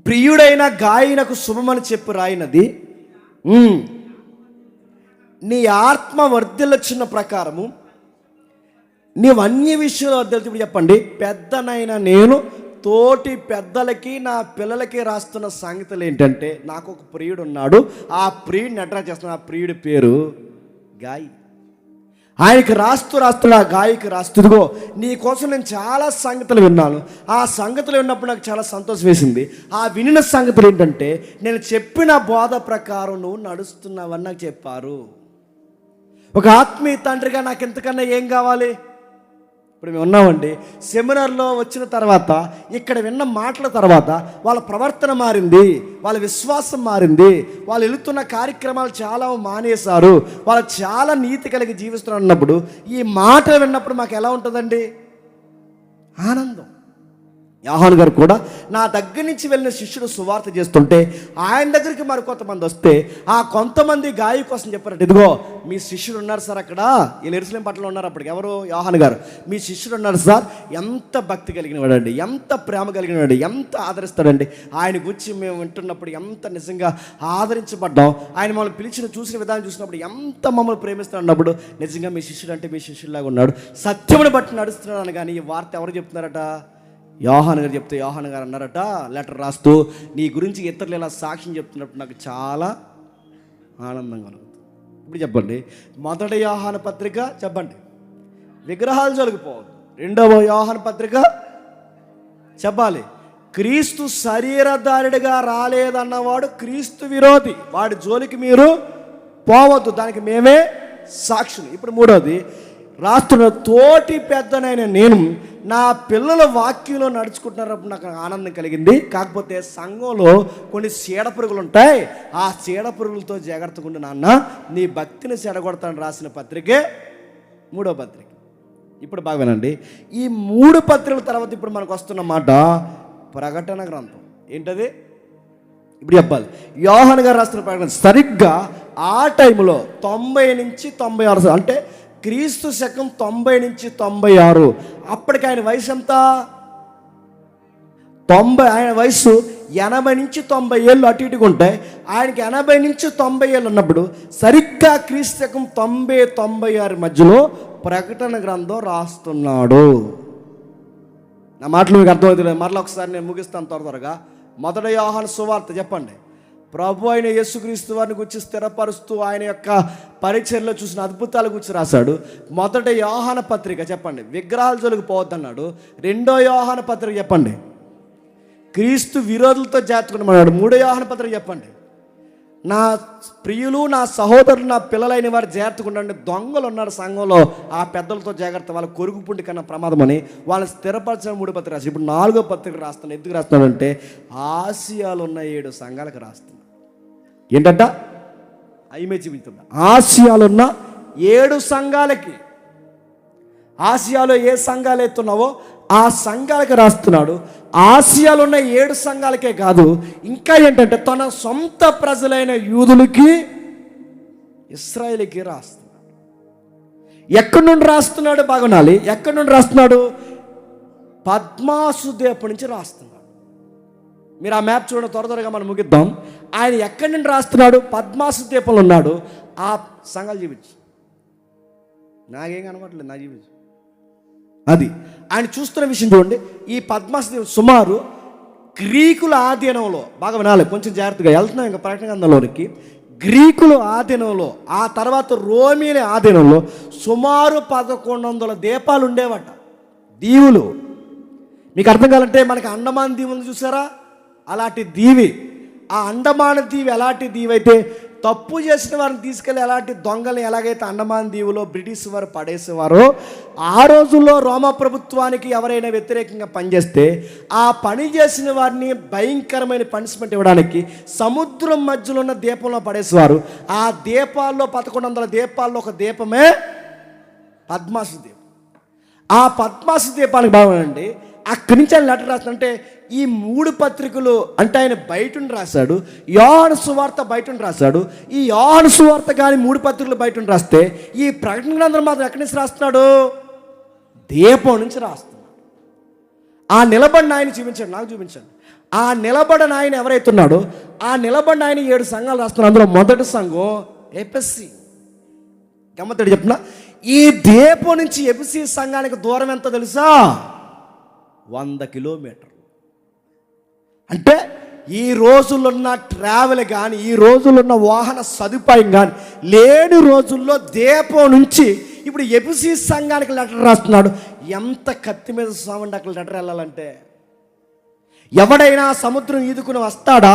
ప్రియుడైన గాయనకు శుభమని చెప్పి రాయినది, నీ ఆత్మ వర్ధిల్లొచ్చిన ప్రకారము నీవు అన్ని విషయాలు వర్ధిల్లు. ఇప్పుడు చెప్పండి, పెద్దనైన నేను తోటి పెద్దలకి నా పిల్లలకి రాస్తున్న సంగతులు ఏంటంటే, నాకు ఒక ప్రియుడు ఉన్నాడు, ఆ ప్రియుడిని అట్రాక్ట్ చేస్తున్న ఆ ప్రియుడి పేరు గాయి. ఆయనకి రాస్తున్నా గాయకి రాస్తుదిగో నీ కోసం నేను చాలా సంగతులు విన్నాను. ఆ సంగతులు విన్నప్పుడు నాకు చాలా సంతోషం వేసింది. ఆ వినిన సంగతులు ఏంటంటే, నేను చెప్పిన బోధ ప్రకారం నువ్వు నడుస్తున్నావని నాకు చెప్పారు. ఒక ఆత్మీయ తండ్రిగా నాకు ఎంతకన్నా ఏం కావాలి? ఇప్పుడు మేము ఉన్నామండి, సెమినార్లో వచ్చిన తర్వాత ఇక్కడ విన్న మాటల తర్వాత వాళ్ళ ప్రవర్తన మారింది, వాళ్ళ విశ్వాసం మారింది, వాళ్ళు వెళుతున్న కార్యక్రమాలు చాలా మానేశారు, వాళ్ళు చాలా నీతి కలిగి జీవిస్తున్నారు అన్నప్పుడు ఈ మాటలు విన్నప్పుడు మాకు ఎలా ఉంటుందండి? ఆనందం. యోహాను గారు కూడా నా దగ్గర నుంచి వెళ్ళిన శిష్యుడు సువార్త చేస్తుంటే ఆయన దగ్గరికి మరి కొంతమంది వస్తే ఆ కొంతమంది గాయ కోసం చెప్పారట, ఇదిగో మీ శిష్యుడు ఉన్నారు సార్ అక్కడ, వీళ్ళు ఎరుసలేం పట్టణంలో ఉన్నారు. అప్పటికి ఎవరు? యోహాను గారు. మీ శిష్యుడు ఉన్నారు సార్, ఎంత భక్తి కలిగిన వాడండి, ఎంత ప్రేమ కలిగిన వాడు, ఎంత ఆదరిస్తాడండి. ఆయన గురించి మేము వింటున్నప్పుడు ఎంత నిజంగా ఆదరించబడ్డాం, ఆయన మమ్మల్ని పిలిచిన చూసిన విధానం చూసినప్పుడు ఎంత మమ్మల్ని ప్రేమిస్తున్నప్పుడు నిజంగా మీ శిష్యుడు అంటే మీ శిష్యుడిలాగా ఉన్నాడు, సత్యమును బట్టి నడుస్తున్నాడు అని. కానీ ఈ వార్త ఎవరు చెప్తున్నారట? యోహాను గారు చెప్తే యోహాను గారు అన్నారట లెటర్ రాస్తూ, నీ గురించి ఇతరులు ఇలా సాక్ష్యం చెప్తున్నప్పుడు నాకు చాలా ఆనందంగా కలుగుతుంది. ఇప్పుడు చెప్పండి, మొదటి యోహాను పత్రిక చెప్పండి, విగ్రహాలు జోలికిపోవద్దు. రెండవ యోహాను పత్రిక చెప్పాలి, క్రీస్తు శరీరధారుడిగా రాలేదన్నవాడు క్రీస్తు విరోధి, వాడి జోలికి మీరు పోవద్దు, దానికి మేమే సాక్షులు. ఇప్పుడు మూడవది రాస్తున్న, తోటి పెద్దనైన నేను నా పిల్లల వాక్యంలో నడుచుకుంటున్నప్పుడు నాకు ఆనందం కలిగింది. కాకపోతే సంఘంలో కొన్ని చీడపురుగులు ఉంటాయి, ఆ చీడపురుగులతో జాగ్రత్తగా ఉండు నాన్న, నీ భక్తిని చెడగొడతాను రాసిన పత్రికే మూడో పత్రిక. ఇప్పుడు బాగా వినండి, ఈ 3 పత్రికల తర్వాత ఇప్పుడు మనకు వస్తున్న మాట ప్రకటన గ్రంథం. ఏంటది? ఇప్పుడు చెప్పాలి, యోహాను గారు రాస్తున్న ప్రకటన సరిగ్గా ఆ టైంలో 90 నుంచి 96, అంటే క్రీస్తు శకం 90 నుంచి 96. అప్పటికి ఆయన వయసు ఎంత? 90. ఆయన వయసు 80 నుంచి 90 ఏళ్ళు అటు ఇటుగా ఉంటాయి. ఆయనకి 80 నుంచి 90 ఏళ్ళు ఉన్నప్పుడు సరిగ్గా క్రీస్తకం 90-96 మధ్యలో ప్రకటన గ్రంథం రాస్తున్నాడు. నా మాటలు మీకు అర్థమవుతుంది. మరలా ఒకసారి నేను ముగిస్తాను త్వరగా. 1 యోహాను సువార్త చెప్పండి. ప్రభు అయిన యేసుక్రీస్తు వారిని గురించి స్థిరపరుస్తూ ఆయన యొక్క పరిచర్లో చూసిన అద్భుతాల గురించి రాశాడు. 1 యోహాను పత్రిక చెప్పండి, విగ్రహాల జోలికి పోవద్దన్నాడు. 2 యోహాను పత్రిక చెప్పండి, క్రీస్తు విరోధులతో జాతుకున్నాడు. 3 యోహాను పత్రిక చెప్పండి, నా ప్రియులు, నా సహోదరులు, నా పిల్లలైన వారు జాగ్రత్తగా ఉండండి. దొంగలు ఉన్నారు సంఘంలో, ఆ పెద్దలతో జాగ్రత్త, వాళ్ళ కొరుకు పుండి కన్నా ప్రమాదం అని వాళ్ళని స్థిరపరచిన 3 పత్రిక రాసి ఇప్పుడు 4వ పత్రిక రాస్తున్నాను. ఎందుకు రాస్తున్నానంటే ఆసియాలో ఉన్న 7 సంఘాలకు రాస్తున్నాను. ఏంటంట అయిమే చూపించుందా, ఆసియాలో ఉన్న 7 సంఘాలకి. ఆసియాలో ఏ సంఘాలు ఎత్తున్నావో ఆ సంఘాలకి రాస్తున్నాడు. ఆసియాలో ఉన్న 7 సంఘాలకే కాదు, ఇంకా ఏంటంటే తన సొంత ప్రజలైన యూదులకి, ఇశ్రాయేలుకి రాస్తున్నాడు. ఎక్కడి నుండి రాస్తున్నాడు బాగునాలి, ఎక్కడి నుండి రాస్తున్నాడు? పద్మాసు ద్వీపం నుంచి రాస్తున్నాడు. మీరు ఆ మ్యాప్ చూడండి, త్వరగా మనం ముగిద్దాం. ఆయన ఎక్కడి నుండి రాస్తున్నాడు? పద్మాసు ద్వీపంలో ఉన్నాడు. ఆ సంఘాలు చూపించు, నాకేం కనబడలేదు, నాకు చూపించు. అది ఆయన చూస్తున్న విషయం చూడండి. ఈ పద్మాసు ద్వీపం సుమారు గ్రీకుల ఆధీనంలో, బాగా వినాలి కొంచెం జాగ్రత్తగా, వెళ్తున్నాం ఇంకా ప్రకటన గ్రంథంలోనికి. గ్రీకుల ఆధీనంలో, ఆ తర్వాత రోమీల ఆధీనంలో సుమారు 1100 ద్వీపాలు ఉండేవట, దీవులు. మీకు అర్థం కావాలంటే మనకి అండమాన్ దీవి ఉంది చూసారా, అలాంటి దీవి. ఆ అండమాన్ దీవి ఎలాంటి దీవి అయితే తప్పు చేసిన వారిని తీసుకెళ్ళి ఎలాంటి దొంగల్ని ఎలాగైతే అండమాన్ దీవులో బ్రిటిష్ వారు పడేసేవారో, ఆ రోజుల్లో రోమా ప్రభుత్వానికి ఎవరైనా వ్యతిరేకంగా పనిచేస్తే ఆ పని చేసిన వారిని భయంకరమైన పనిష్మెంట్ ఇవ్వడానికి సముద్రం మధ్యలో ఉన్న దీపంలో పడేసేవారు. ఆ దీపాల్లో 1100 దీపాల్లో ఒక దీపమే పద్మాసు దీపం. ఆ పద్మాసు దీపానికి బాగుండండి. అక్కడి నుంచి ఆయన లెటర్ రాస్తాడంటే ఈ 3 పత్రికలు అంటే ఆయన బయట రాశాడు. యోహాను సువార్త బయట రాశాడు. ఈ యోహాను సువార్త కానీ 3 పత్రికలు బయట రాస్తే ఈ ప్రకటన గ్రంథం మాత్రం ఎక్కడి నుంచి రాస్తున్నాడు? దీపం నుంచి రాస్తున్నాడు. ఆ నిలబడిన ఆయన చూపించండి, నాకు చూపించండి. ఆ నిలబడిన ఆయన ఎవరైతున్నాడో ఆ నిలబడిన ఆయన 7 సంఘాలు రాస్తున్నాడు. అందులో మొదటి సంఘం ఎఫెసీ. గమ్మత్తడి చెప్తున్నా, ఈ దీపం నుంచి ఎఫెసీ సంఘానికి దూరం ఎంత తెలుసా? 100 కిలోమీటర్లు. అంటే ఈ రోజుల్లో ఉన్న ట్రావెల్ కానీ, ఈ రోజుల్లో ఉన్న వాహన సదుపాయం కానీ లేని రోజుల్లో దీపం నుంచి ఇప్పుడు ఎఫెసీ సంఘానికి లెటర్ రాస్తున్నాడు. ఎంత కత్తి మీద సామండి అక్కడ లెటర్ వెళ్ళాలంటే. ఎవడైనా సముద్రం ఈదుకుని వస్తాడా?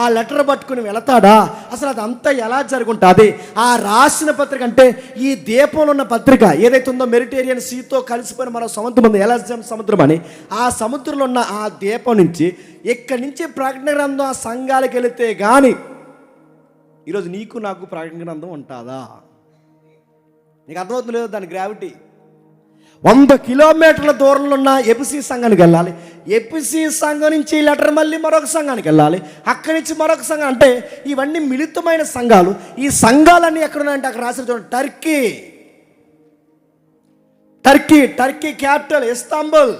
ఆ లెటర్ పట్టుకుని వెళతాడా? అసలు అదంతా ఎలా జరుగుంటుంది? ఆ రాసిన పత్రిక అంటే ఈ దీపంలో ఉన్న పత్రిక ఏదైతే ఉందో మెడిటేరియన్ సీతో కలిసిపోయిన మన సముద్రం ఉంది, ఎలాజం సముద్రం అని. ఆ సముద్రంలో ఉన్న ఆ దీపం నుంచి ఇక్కడి నుంచి ప్రకటన గ్రంథం ఆ సంఘాలకు వెళితే కానీ ఈరోజు నీకు నాకు ప్రకటన గ్రంథం ఉంటుందా? నీకు అర్థమవుతుంది లేదు దాని గ్రావిటీ. 100 కిలోమీటర్ల దూరంలో ఉన్న ఎఫెసీ సంఘానికి వెళ్ళాలి. ఎఫెసీ సంఘం నుంచి లెటర్ మళ్ళీ మరొక సంఘానికి వెళ్ళాలి. అక్కడి నుంచి మరొక సంఘం. అంటే ఇవన్నీ మిళితమైన సంఘాలు. ఈ సంఘాలన్నీ ఎక్కడున్నాయంటే అక్కడ రాసిన చూడండి, టర్కీ క్యాపిటల్ ఇస్తాంబుల్.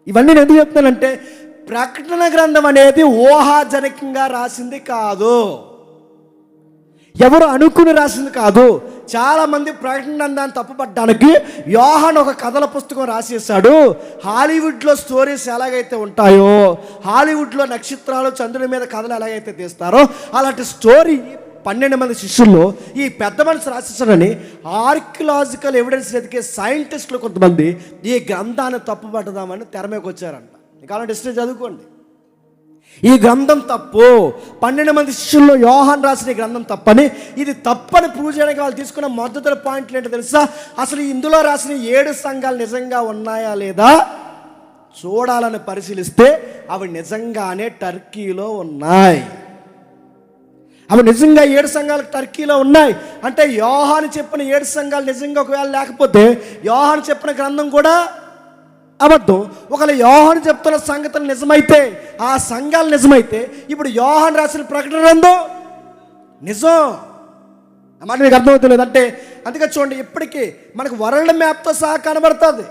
ఇవన్నీ నేను ఎందుకు చెప్తానంటే ప్రకటన గ్రంథం అనేది ఊహాజనకంగా రాసింది కాదు, ఎవరు అనుకుని రాసింది కాదు. చాలామంది ప్రకటన గ్రంథాన్ని తప్పుపట్టడానికి యోహాను ఒక కథల పుస్తకం రాసేసాడు. హాలీవుడ్లో స్టోరీస్ ఎలాగైతే ఉంటాయో, హాలీవుడ్లో నక్షత్రాలు చంద్రుడి మీద కథలు ఎలాగైతే తీస్తారో అలాంటి స్టోరీ 12 మంది శిష్యుల్లో ఈ పెద్ద మనిషి రాసేసాడని ఆర్కియలాజికల్ ఎవిడెన్స్ ఎదికే సైంటిస్టులు కొంతమంది ఈ గ్రంథాన్ని తప్పుపట్టదామని తెర మీదకి వచ్చారంట. కావాలంటే హిస్టరీ చదువుకోండి. ఈ గ్రంథం తప్పు, 12 మంది శిష్యుల్లో యోహాను రాసిన ఈ గ్రంథం తప్పని, ఇది తప్పని ప్రూవ్ చేయడానికి వాళ్ళు తీసుకున్న మొదటి పాయింట్లు ఏంటో తెలుసా? అసలు ఇందులో రాసిన 7 సంఘాలు నిజంగా ఉన్నాయా లేదా చూడాలని పరిశీలిస్తే అవి నిజంగానే టర్కీలో ఉన్నాయి. అవి నిజంగా 7 సంఘాలు టర్కీలో ఉన్నాయి. అంటే యోహాను చెప్పిన 7 సంఘాలు నిజంగా ఒకవేళ లేకపోతే యోహాను చెప్పిన గ్రంథం కూడా అబద్ధం. ఒకవేళ యోహాను చెప్తున్న సంగతులు నిజమైతే, ఆ సంఘాలు నిజమైతే, ఇప్పుడు యోహాను రాసిన ప్రకటన గ్రంథం నిజం. అన్నమాట మీకు అర్థమవుతలేదు అంటే. అందుకే చూడండి, ఇప్పటికీ మనకు వరల్డ్ మ్యాప్తో సహా కనబడుతుంది.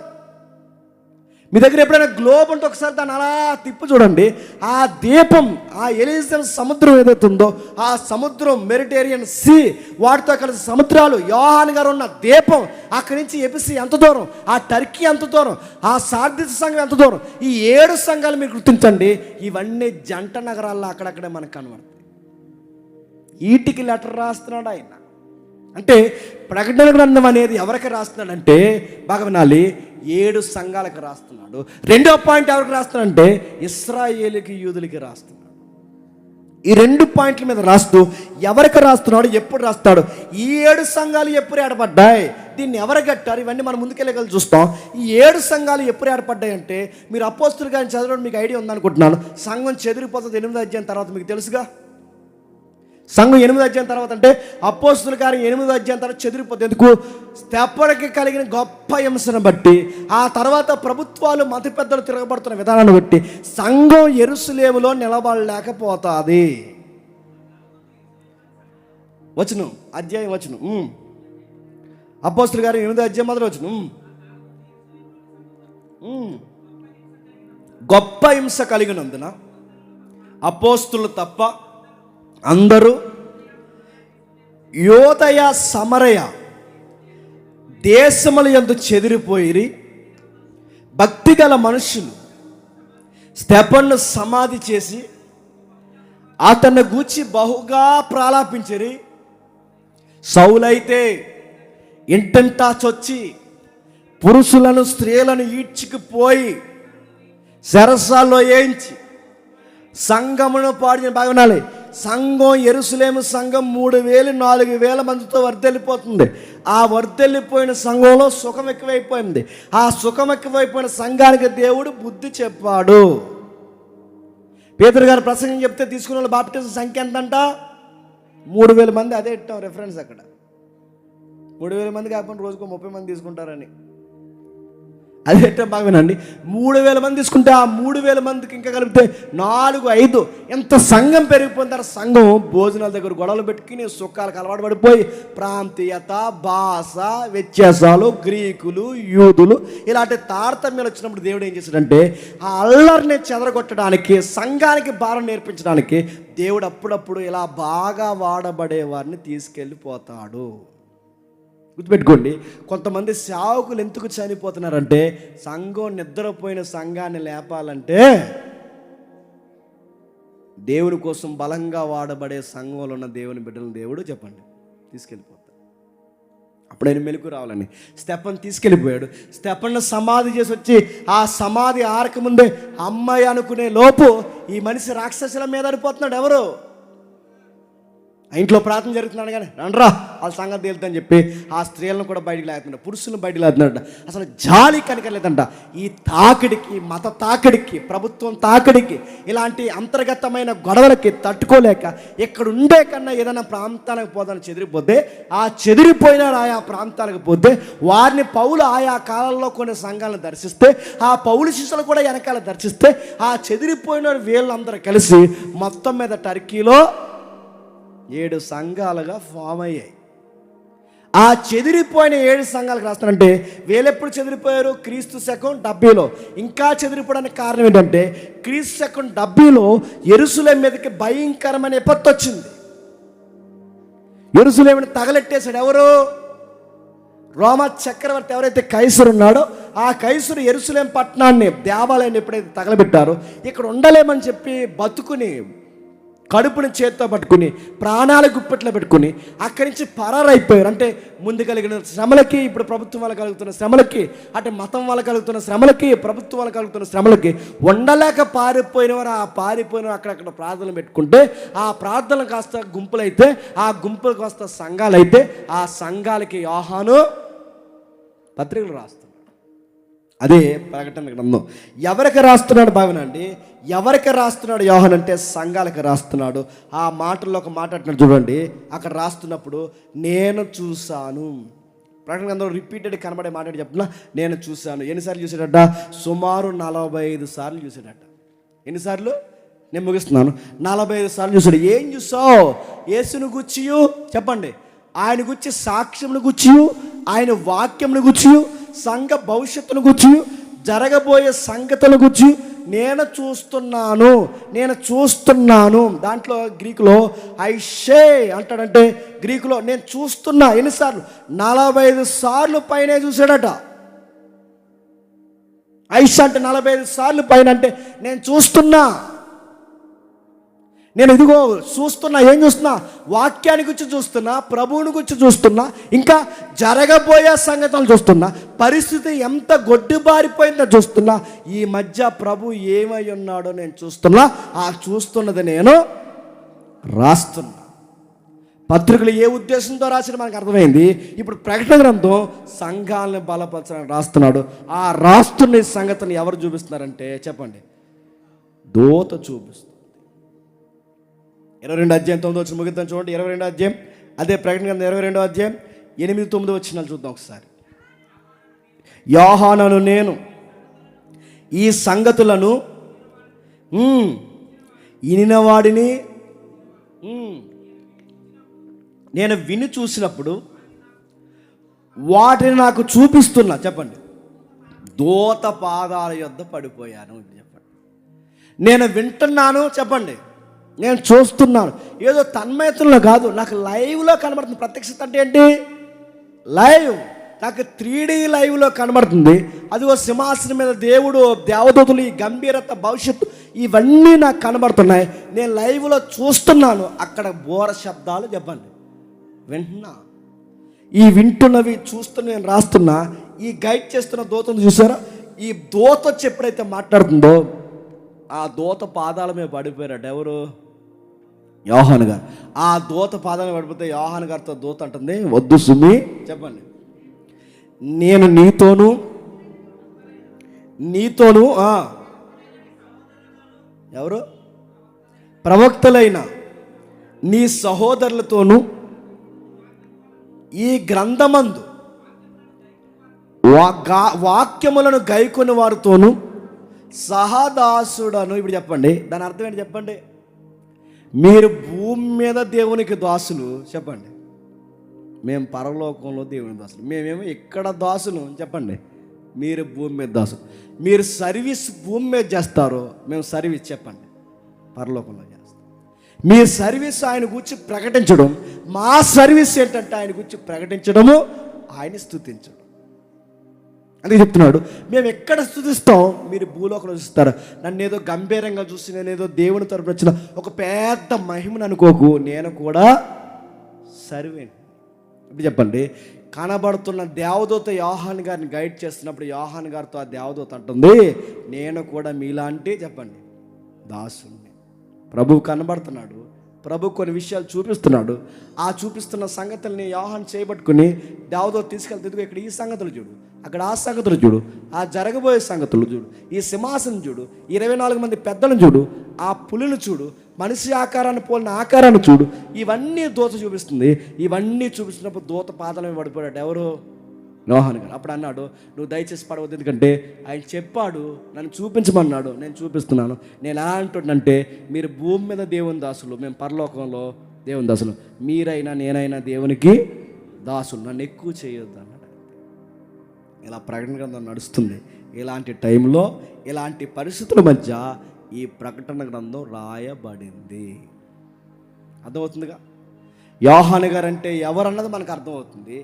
మీ దగ్గర ఎప్పుడైనా గ్లోబ్ ఉంటే ఒకసారి దాన్ని అలా తిప్పు చూడండి. ఆ దీపం, ఆ ఎలిజబెత్ సముద్రం ఏదైతే ఉందో, ఆ సముద్రం మెడిటేరియన్ సీ, వాటితో కలిసి సముద్రాలు, యోహాన్ గారు ఉన్న దీపం, అక్కడి నుంచి ఎపిసి ఎంత దూరం, ఆ టర్కీ ఎంత దూరం, ఆ సార్దిస్ సంఘం ఎంత దూరం, ఈ 7 సంఘాలు మీరు గుర్తించండి. ఇవన్నీ జంట నగరాల్లో అక్కడక్కడే మనకు కనబడతాయి. వీటికి లెటర్ రాస్తున్నాడు ఆయన. అంటే ప్రకటన గ్రంథం అనేది ఎవరికి రాస్తున్నాడంటే, బాగా వినాలి, 7 సంఘాలకు రాస్తున్నాడు. రెండో పాయింట్ ఎవరికి రాస్తున్నాడంటే ఇశ్రాయేలుకి, యూదులకి రాస్తున్నాడు. ఈ 2 పాయింట్ల మీద రాస్తూ ఎవరికి రాస్తున్నాడు, ఎప్పుడు రాస్తాడు, ఈ 7 సంఘాలు ఎప్పుడు ఏర్పడ్డాయి, దీన్ని ఎవరు కట్టారు, ఇవన్నీ మనం ముందుకెళ్ళగలి చూస్తాం. ఈ 7 సంఘాలు ఎప్పుడు ఏర్పడ్డాయి అంటే, మీరు అపోస్తులు కానీ చదవడం మీకు ఐడియా ఉందనుకుంటున్నాను. సంఘం చెదిరిపోతుంది 8వ అధ్యాయం తర్వాత, మీకు తెలుసుగా. సంఘం 8వ అధ్యాయం తర్వాత అంటే అపోస్తుల కార్యం 8వ అధ్యాయం తర్వాత చెదిరిపోతుంది. ఎందుకు? స్తెఫనుకి కలిగిన గొప్ప హింసను బట్టి, ఆ తర్వాత ప్రభుత్వాలు, మత పెద్దలు తిరగబడుతున్న విధానాన్ని బట్టి సంఘం యెరూషలేములో నిలబడలేకపోతుంది. వచనం, అధ్యాయం వచనం, అపోస్తుల కార్యం 8వ అధ్యాయం మొదలు వచనం. గొప్ప హింస కలిగినందున అపోస్తులు తప్ప అందరూ యోదయ సమరయ దేశముల యందు చెదిరిపోయి, భక్తిగల మనుషులు స్తెఫనును సమాధి చేసి అతన్ని గూర్చి బహుగా ప్రాలాపించిరి. సౌలైతే ఇంటంటా చొచ్చి పురుషులను స్త్రీలను ఈడ్చుకుపోయి చెరసాల్లో వేయించి సంఘమును పాడిన. బాగా వినాలి, సంఘం, యెరూషలేము సంఘం 3,000-4,000 మందితో వర్ధెల్లిపోతుంది. ఆ వర్ధెల్లిపోయిన సంఘంలో సుఖం ఎక్కువైపోయింది. ఆ సుఖం ఎక్కువైపోయిన సంఘానికి దేవుడు బుద్ధి చెప్పాడు. పేతురు గారు ప్రసంగం చెప్తే తీసుకున్న వాళ్ళ బాప్టిజం సంఖ్య ఎంతంట? 3,000 మంది. అదే ఇట్టాం రెఫరెన్స్ అక్కడ. 3,000 మంది కాకుండా రోజుకు 30 మంది తీసుకుంటారని. అదే ఇట్టాం. బాగా వినండి, 3,000 మంది తీసుకుంటే ఆ 3,000 మందికి ఇంకా కలిపితే 4-5 ఎంత సంఘం పెరిగిపోయిన తర్వాత సంఘం భోజనాల దగ్గర గొడవలు పెట్టుకుని సుఖాలకు అలవాటు పడిపోయి ప్రాంతీయత, భాష వ్యత్యాసాలు, గ్రీకులు, యూదులు ఇలాంటి తారతమ్యాలు వచ్చినప్పుడు దేవుడు ఏం చేశాడంటే ఆ అల్లరిని చెదరగొట్టడానికి, సంఘానికి భారం నేర్పించడానికి దేవుడు అప్పుడప్పుడు ఇలా బాగా వాడబడే వారిని తీసుకెళ్ళిపోతాడు. గుర్తుపెట్టుకోండి, కొంతమంది సేవకులు ఎందుకు చనిపోతున్నారంటే సంఘం నిద్రపోయిన సంఘాన్ని లేపాలంటే దేవుని కోసం బలంగా వాడబడే సంఘంలో ఉన్న దేవుని బిడ్డలను దేవుడు చెప్పండి తీసుకెళ్ళిపోతాడు. అప్పుడైనా మెలకు రావాలని స్తెఫను తీసుకెళ్ళిపోయాడు. స్తెఫను సమాధి చేసి వచ్చి ఆ సమాధి ఆరకముందే అమ్మాయి అనుకునే లోపు ఈ మనిషి రాక్షసుల మీద అడిపోతున్నాడు. ఎవరు? ఇంట్లో ప్రార్థన జరుగుతున్నాడు కానీ రండ్రా వాళ్ళ సంగతి తేలుతుందని చెప్పి ఆ స్త్రీలను కూడా బయటికి లేకున్నాడు, పురుషులను బయటికి లేకున్నాడు. అసలు జాలి కనికలేదంట. ఈ తాకిడికి, మత తాకిడికి, ప్రభుత్వం తాకిడికి, ఇలాంటి అంతర్గతమైన గొడవలకి తట్టుకోలేక ఇక్కడ ఉండే కన్నా ఏదైనా ప్రాంతానికి పోదని చెదిరిపోతే, ఆ చెదిరిపోయిన ఆయా ప్రాంతాలకు పోతే వారిని పౌలు ఆయా కాలంలో కొన్ని సంఘాలను దర్శిస్తే, ఆ పౌలు శిష్యులు కూడా వెనకాల దర్శిస్తే, ఆ చెదిరిపోయిన వీళ్ళందరూ కలిసి మొత్తం మీద టర్కీలో 7 సంఘాలుగా ఫామ్ అయ్యాయి. ఆ చెదిరిపోయిన 7 సంఘాలకు రాస్తానంటే వీళ్ళెప్పుడు చెదిరిపోయారు? క్రీస్తు శకం 70లో. ఇంకా చెదిరిపోవడానికి కారణం ఏంటంటే క్రీస్తు శకం 70లో యెరూషలేము మీదకి భయంకరమైన విపత్తు వచ్చింది. యెరూషలేముని తగలెట్టేశాడు. ఎవరు? రోమా చక్రవర్తి. ఎవరైతే కైసరు ఉన్నాడో ఆ కైసరు యెరూషలేము పట్టణాన్ని, దేవాలయాన్ని ఎప్పుడైతే తగలబెట్టారో ఇక్కడ ఉండలేమని చెప్పి బతుకుని కడుపుని చేత్తో పట్టుకుని ప్రాణాల గుప్పెట్లో పెట్టుకుని అక్కడి నుంచి పరారైపోయారు. అంటే ముందు కలిగిన శ్రమలకి, ఇప్పుడు ప్రభుత్వం వల్ల కలుగుతున్న శ్రమలకి, అంటే మతం వల్ల కలుగుతున్న శ్రమలకి, ప్రభుత్వం వల్ల కలుగుతున్న శ్రమలకి ఉండలేక పారిపోయినవారు ఆ పారిపోయినవారు అక్కడక్కడ ప్రార్థనలు పెట్టుకుంటే ఆ ప్రార్థనలు కాస్త గుంపులైతే, ఆ గుంపులు కాస్త సంఘాలైతే, ఆ సంఘాలకి యోహాను పత్రికలు రాస్తాడు. అదే ప్రకటన గ్రంథం. ఎవరికి రాస్తున్నాడు? భావనండి, ఎవరికి రాస్తున్నాడు యోహాను అంటే సంఘాలకు రాస్తున్నాడు. ఆ మాటల్లో ఒక మాట అంటున్నాడు చూడండి. అక్కడ రాస్తున్నప్పుడు నేను చూశాను. ప్రకటన గ్రంథంలో రిపీటెడ్ కనబడే మాట చెప్తున్నా, నేను చూశాను. ఎన్నిసార్లు చూసాడట? సుమారు 45 సార్లు చూసాడట. ఎన్నిసార్లు? నేను ముగిస్తున్నాను. 45 సార్లు చూసాడు. ఏం చూసావు? యేసును గుచ్చియు, చెప్పండి, ఆయన గుచ్చి సాక్ష్యమును గుచ్చియు, ఆయన వాక్యమును గుచ్చియు, సంఘ భవిష్యత్తును గుచ్చియు, జరగబోయే సంగతుల గురించి నేను చూస్తున్నాను. దాంట్లో గ్రీకులో ఐషే అంటాడంటే, గ్రీకులో నేను చూస్తున్నా ఎన్నిసార్లు? 45 సార్లు పైనే చూశాడట. ఐష అంటే 45 సార్లు పైన, అంటే నేను చూస్తున్నా, నేను ఇదిగో చూస్తున్నా. ఏం చూస్తున్నా? వాక్యాన్ని గురించి చూస్తున్నా, ప్రభువుని గురించి చూస్తున్నా, ఇంకా జరగబోయే సంగతులు చూస్తున్నా, పరిస్థితి ఎంత గొడ్డుబారిపోయిందో చూస్తున్నా. ఈ మధ్య ప్రభు ఏమై ఉన్నాడో నేను చూస్తున్నా. ఆ చూస్తున్నది నేను రాస్తున్నా. పత్రికలు ఏ ఉద్దేశంతో రాసిన మనకు అర్థమైంది. ఇప్పుడు ప్రకటన గ్రంథం సంఘాలను బలపరచడానికి రాస్తున్నాడు. ఆ రాస్తున్న ఈ సంగతిని ఎవరు చూపిస్తున్నారంటే చెప్పండి, దూత చూపిస్తుంది. 22 అధ్యాయం 9 వచ్చిన ముగిద్దాం చూడండి. 22 అధ్యాయం, అదే ప్రకటన గ్రంథం 22 అధ్యాయం 8-9 వచనాలు చూద్దాం ఒకసారి. యోహానను నేను ఈ సంగతులను వినినవాడిని నేను విని చూసినప్పుడు వాటిని నాకు చూపిస్తున్నా. చెప్పండి, దూత పాదాల యొద్ద పడిపోయాను. చెప్పండి, నేను వింటున్నాను. చెప్పండి, నేను చూస్తున్నాను. ఏదో తన్మయత్వంలో కాదు, నాకు లైవ్లో కనబడుతుంది. ప్రత్యక్షత అంటే ఏంటి? లైవ్. నాకు 3D లైవ్లో కనబడుతుంది. అదిగో సింహాసనం మీద దేవుడు, దేవదూతలు, ఈ గంభీరత, భవిష్యత్తు ఇవన్నీ నాకు కనబడుతున్నాయి. నేను లైవ్లో చూస్తున్నాను. అక్కడ బోర శబ్దాలు చెప్పండి వింటున్నా. ఈ వింటున్నవి చూస్తున్న నేను రాస్తున్నా. ఈ గైడ్ చేస్తున్న దూతను చూసారా? ఈ దూత వచ్చి ఎప్పుడైతే మాట్లాడుతుందో ఆ దూత పాదాల మీద పడిపోయారట. ఎవరు? యోహాను గారు. ఆ దూత పాదాల మీద పడిపోతే యోహాను గారితో దూత అంటుంది, వద్దు సుమి, చెప్పండి, నేను నీతోను ఎవరు? ప్రవక్తలైన నీ సహోదరులతోనూ ఈ గ్రంథమందు వాక్యములను గైకొని వారితోనూ సహదాసుడను. ఇప్పుడు చెప్పండి, దాని అర్థం ఏంటి చెప్పండి? మీరు భూమి మీద దేవునికి దాసులు. చెప్పండి, మేము పరలోకంలో దేవుని దాసులు. మేమేమో ఇక్కడ దాసులు. చెప్పండి, మీరు భూమి మీద దాసులు. మీరు సర్వీస్ భూమి మీద చేస్తారు, మేము సర్వీస్ చెప్పండి పరలోకంలో చేస్తాం. మీ సర్వీస్ ఆయన గురించి ప్రకటించడం, మా సర్వీస్ ఏంటంటే ఆయన గురించి ప్రకటించడము, ఆయన స్తుతించడం. అందుకే చెప్తున్నాడు, మేము ఎక్కడ స్తుతిస్తాం, మీరు భూలోకంలో చూస్తారు. నన్ను ఏదో గంభీరంగా చూసి నేను ఏదో దేవుని తరపున వచ్చిన ఒక పెద్ద మహిమను అనుకోకు, నేను కూడా సర్వేంట్. ఇప్పుడు చెప్పండి, కనబడుతున్న దేవదూత యోహాను గారిని గైడ్ చేస్తున్నప్పుడు యోహాను గారితో ఆ దేవదూత అంటుంది, నేను కూడా మీలాంటి చెప్పండి దాసుని. ప్రభువు కనబడుతున్నాడు, ప్రభు కొన్ని విషయాలు చూపిస్తున్నాడు. ఆ చూపిస్తున్న సంగతుల్ని యోహాను చేయబట్టుకుని దేవదూత తీసుకెళ్తే, ఇక్కడ ఈ సంగతులు చూడు, అక్కడ ఆ సంగతులు చూడు, ఆ జరగబోయే సంగతులు చూడు, ఈ సింహాసనం చూడు, 24 మంది పెద్దలను చూడు, ఆ పులిని చూడు, మనిషి ఆకారాన్ని పోలిన ఆకారాన్ని చూడు. ఇవన్నీ దూత చూపిస్తుంది. ఇవన్నీ చూపిస్తున్నప్పుడు దూత పాదాల మీద పడిపోయాడు. ఎవరు? యోహాను గారు. అప్పుడు అన్నాడు, నువ్వు దయచేసి పడవద్దు, ఎందుకంటే ఆయన చెప్పాడు, నన్ను చూపించమన్నాడు, నేను చూపిస్తున్నాను. నేను ఎలా అంటుండంటే, మీరు భూమి మీద దేవుని దాసులు, మేము పరలోకంలో దేవుని దాసులు. మీరైనా నేనైనా దేవునికి దాసులు, నన్ను ఎక్కువ చేయొద్దు అన్నాడు. ఇలా ప్రకటన గ్రంథం నడుస్తుంది. ఇలాంటి టైంలో, ఇలాంటి పరిస్థితుల మధ్య ఈ ప్రకటన గ్రంథం రాయబడింది. అర్థమవుతుందిగా? యోహాను గారు అంటే ఎవరన్నది మనకు అర్థమవుతుంది.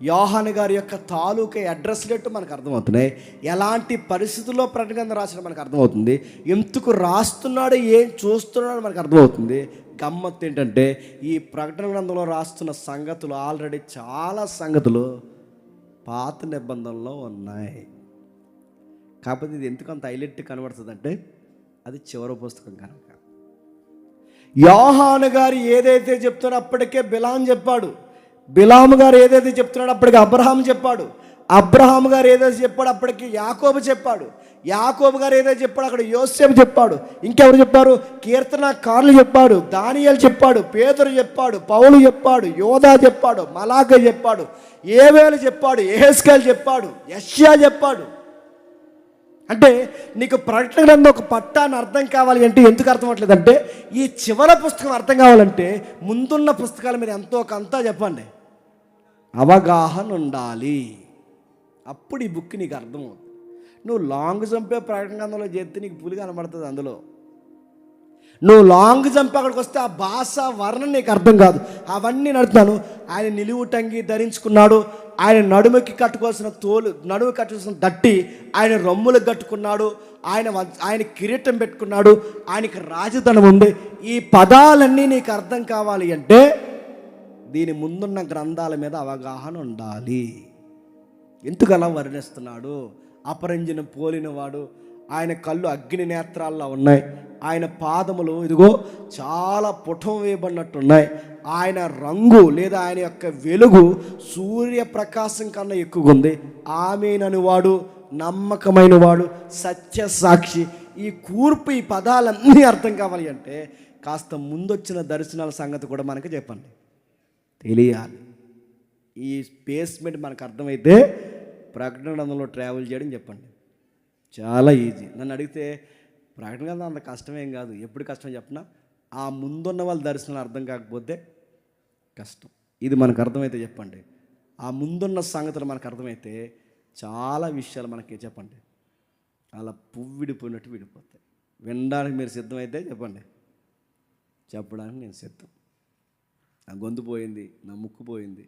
యోహాను గారి యొక్క తాలూకా అడ్రస్ లెట్టు మనకు అర్థమవుతున్నాయి. ఎలాంటి పరిస్థితుల్లో ప్రకటన గ్రంథం రాసిన మనకు అర్థమవుతుంది. ఎందుకు రాస్తున్నాడు, ఏం చూస్తున్నాడు మనకు అర్థమవుతుంది. గమ్మత్తు ఏంటంటే, ఈ ప్రకటన గ్రంథంలో రాస్తున్న సంగతులు ఆల్రెడీ చాలా సంగతులు పాత నిబంధనలో ఉన్నాయి. కాకపోతే ఇది ఎందుకు అంత హైలైట్ కనబడుతుంది అంటే, అది చివరి పుస్తకం కనుక. యోహాను గారు ఏదైతే చెప్తున్నాడో అప్పటికే బిలాం చెప్పాడు. బిలాము గారు ఏదైతే చెప్తున్నాడో అప్పటికి అబ్రహాం చెప్పాడు. అబ్రహాం గారు ఏదైతే చెప్పాడు అప్పటికి యాకోబు చెప్పాడు. యాకోబు గారు ఏదైతే చెప్పాడు అక్కడ యోసేపు చెప్పాడు. ఇంకెవరు చెప్పారు? కీర్తనకారులు చెప్పాడు, దానియేలు చెప్పాడు, పేతురు చెప్పాడు, పౌలు చెప్పాడు, యోధా చెప్పాడు, మలాక చెప్పాడు, ఏవేలు చెప్పాడు, యెహెజ్కేలు చెప్పాడు, యెషయా చెప్పాడు. అంటే నీకు ప్రకటన గ్రంథం ఒక పట్టాన్ని అర్థం కావాలి అంటే ఎందుకు అర్థం అవ్వట్లేదంటే, ఈ చివరి పుస్తకం అర్థం కావాలంటే ముందున్న పుస్తకాల మీద ఎంతో కొంత చెప్పండి అవగాహన ఉండాలి. అప్పుడు ఈ బుక్ నీకు అర్థమవుతుంది. నువ్వు లాంగ్ జంపే ప్రకటన గ్రంథంలో చేస్తే నీకు పులి కనబడుతుంది అందులో. నువ్వు లాంగ్ జంప్ అక్కడికి వస్తే ఆ భాష వర్ణన నీకు అర్థం కాదు. అవన్నీ నడుతున్నాను. ఆయన నిలువుటంగి ధరించుకున్నాడు, ఆయన నడుముకి కట్టుకోవాల్సిన నడుము కట్టుకోవాల్సిన దట్టి ఆయన రొమ్ములకు కట్టుకున్నాడు, ఆయన కిరీటం పెట్టుకున్నాడు, ఆయనకి రాజధనం ఉంది. ఈ పదాలన్నీ నీకు అర్థం కావాలి అంటే దీని ముందున్న గ్రంథాల మీద అవగాహన ఉండాలి. ఎందుకు అలా వర్ణిస్తున్నాడు? అపరంజిని పోలినవాడు, ఆయన కళ్ళు అగ్ని నేత్రాల్లో ఉన్నాయి, ఆయన పాదములు ఇదిగో చాలా పుటం వేయబడినట్టున్నాయి, ఆయన రంగు లేదా ఆయన యొక్క వెలుగు సూర్యప్రకాశం కన్నా ఎక్కువగా ఉంది. ఆమేనని వాడు, నమ్మకమైన వాడు, సత్య సాక్షి. ఈ కూర్పు, ఈ పదాలన్నీ అర్థం కావాలి అంటే కాస్త ముందొచ్చిన దర్శనాల సంగతి కూడా మనకి చెప్పండి, తెలియాలి. ఈ బేస్మెంట్ మనకు అర్థమైతే ప్రకటన గ్రంథంలో ట్రావెల్ చేయడం చెప్పండి చాలా ఈజీ. నన్ను అడిగితే ప్రకటన గ్రంథం అంత కష్టమేం కాదు. ఎప్పుడు కష్టం చెప్పినా ఆ ముందున్న వాళ్ళ దర్శనం అర్థం కాకపోతే కష్టం. ఇది మనకు అర్థమైతే చెప్పండి, ఆ ముందున్న సంగతులు మనకు అర్థమైతే చాలా విషయాలు మనకి చెప్పండి అలా పువ్వు విడిపోయినట్టు విడిపోతాయి. వినడానికి మీరు సిద్ధమైతే చెప్పండి, చెప్పడానికి నేను సిద్ధం. నా గొంతు పోయింది, నా ముక్కు పోయింది,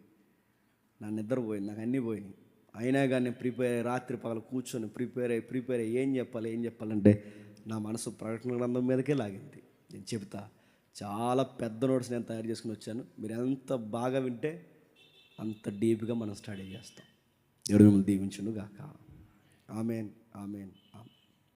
నా నిద్ర పోయింది, నాకు అన్నీ పోయినాయి. అయినా కానీ నేను ప్రిపేర్ అయ్యి రాత్రి పగలు కూర్చొని ప్రిపేర్ అయ్యి ఏం చెప్పాలంటే నా మనసు ప్రకటన గ్రంథం మీదకే లాగింది. నేను చెప్తా, చాలా పెద్ద నోట్స్ నేను తయారు చేసుకుని వచ్చాను. మీరు ఎంత బాగా వింటే అంత డీప్గా మనం స్టడీ చేస్తాం. దేవుడు మిమ్మల్ని దీవించును గాక. ఆమేన్, ఆమేన్, ఆమేన్.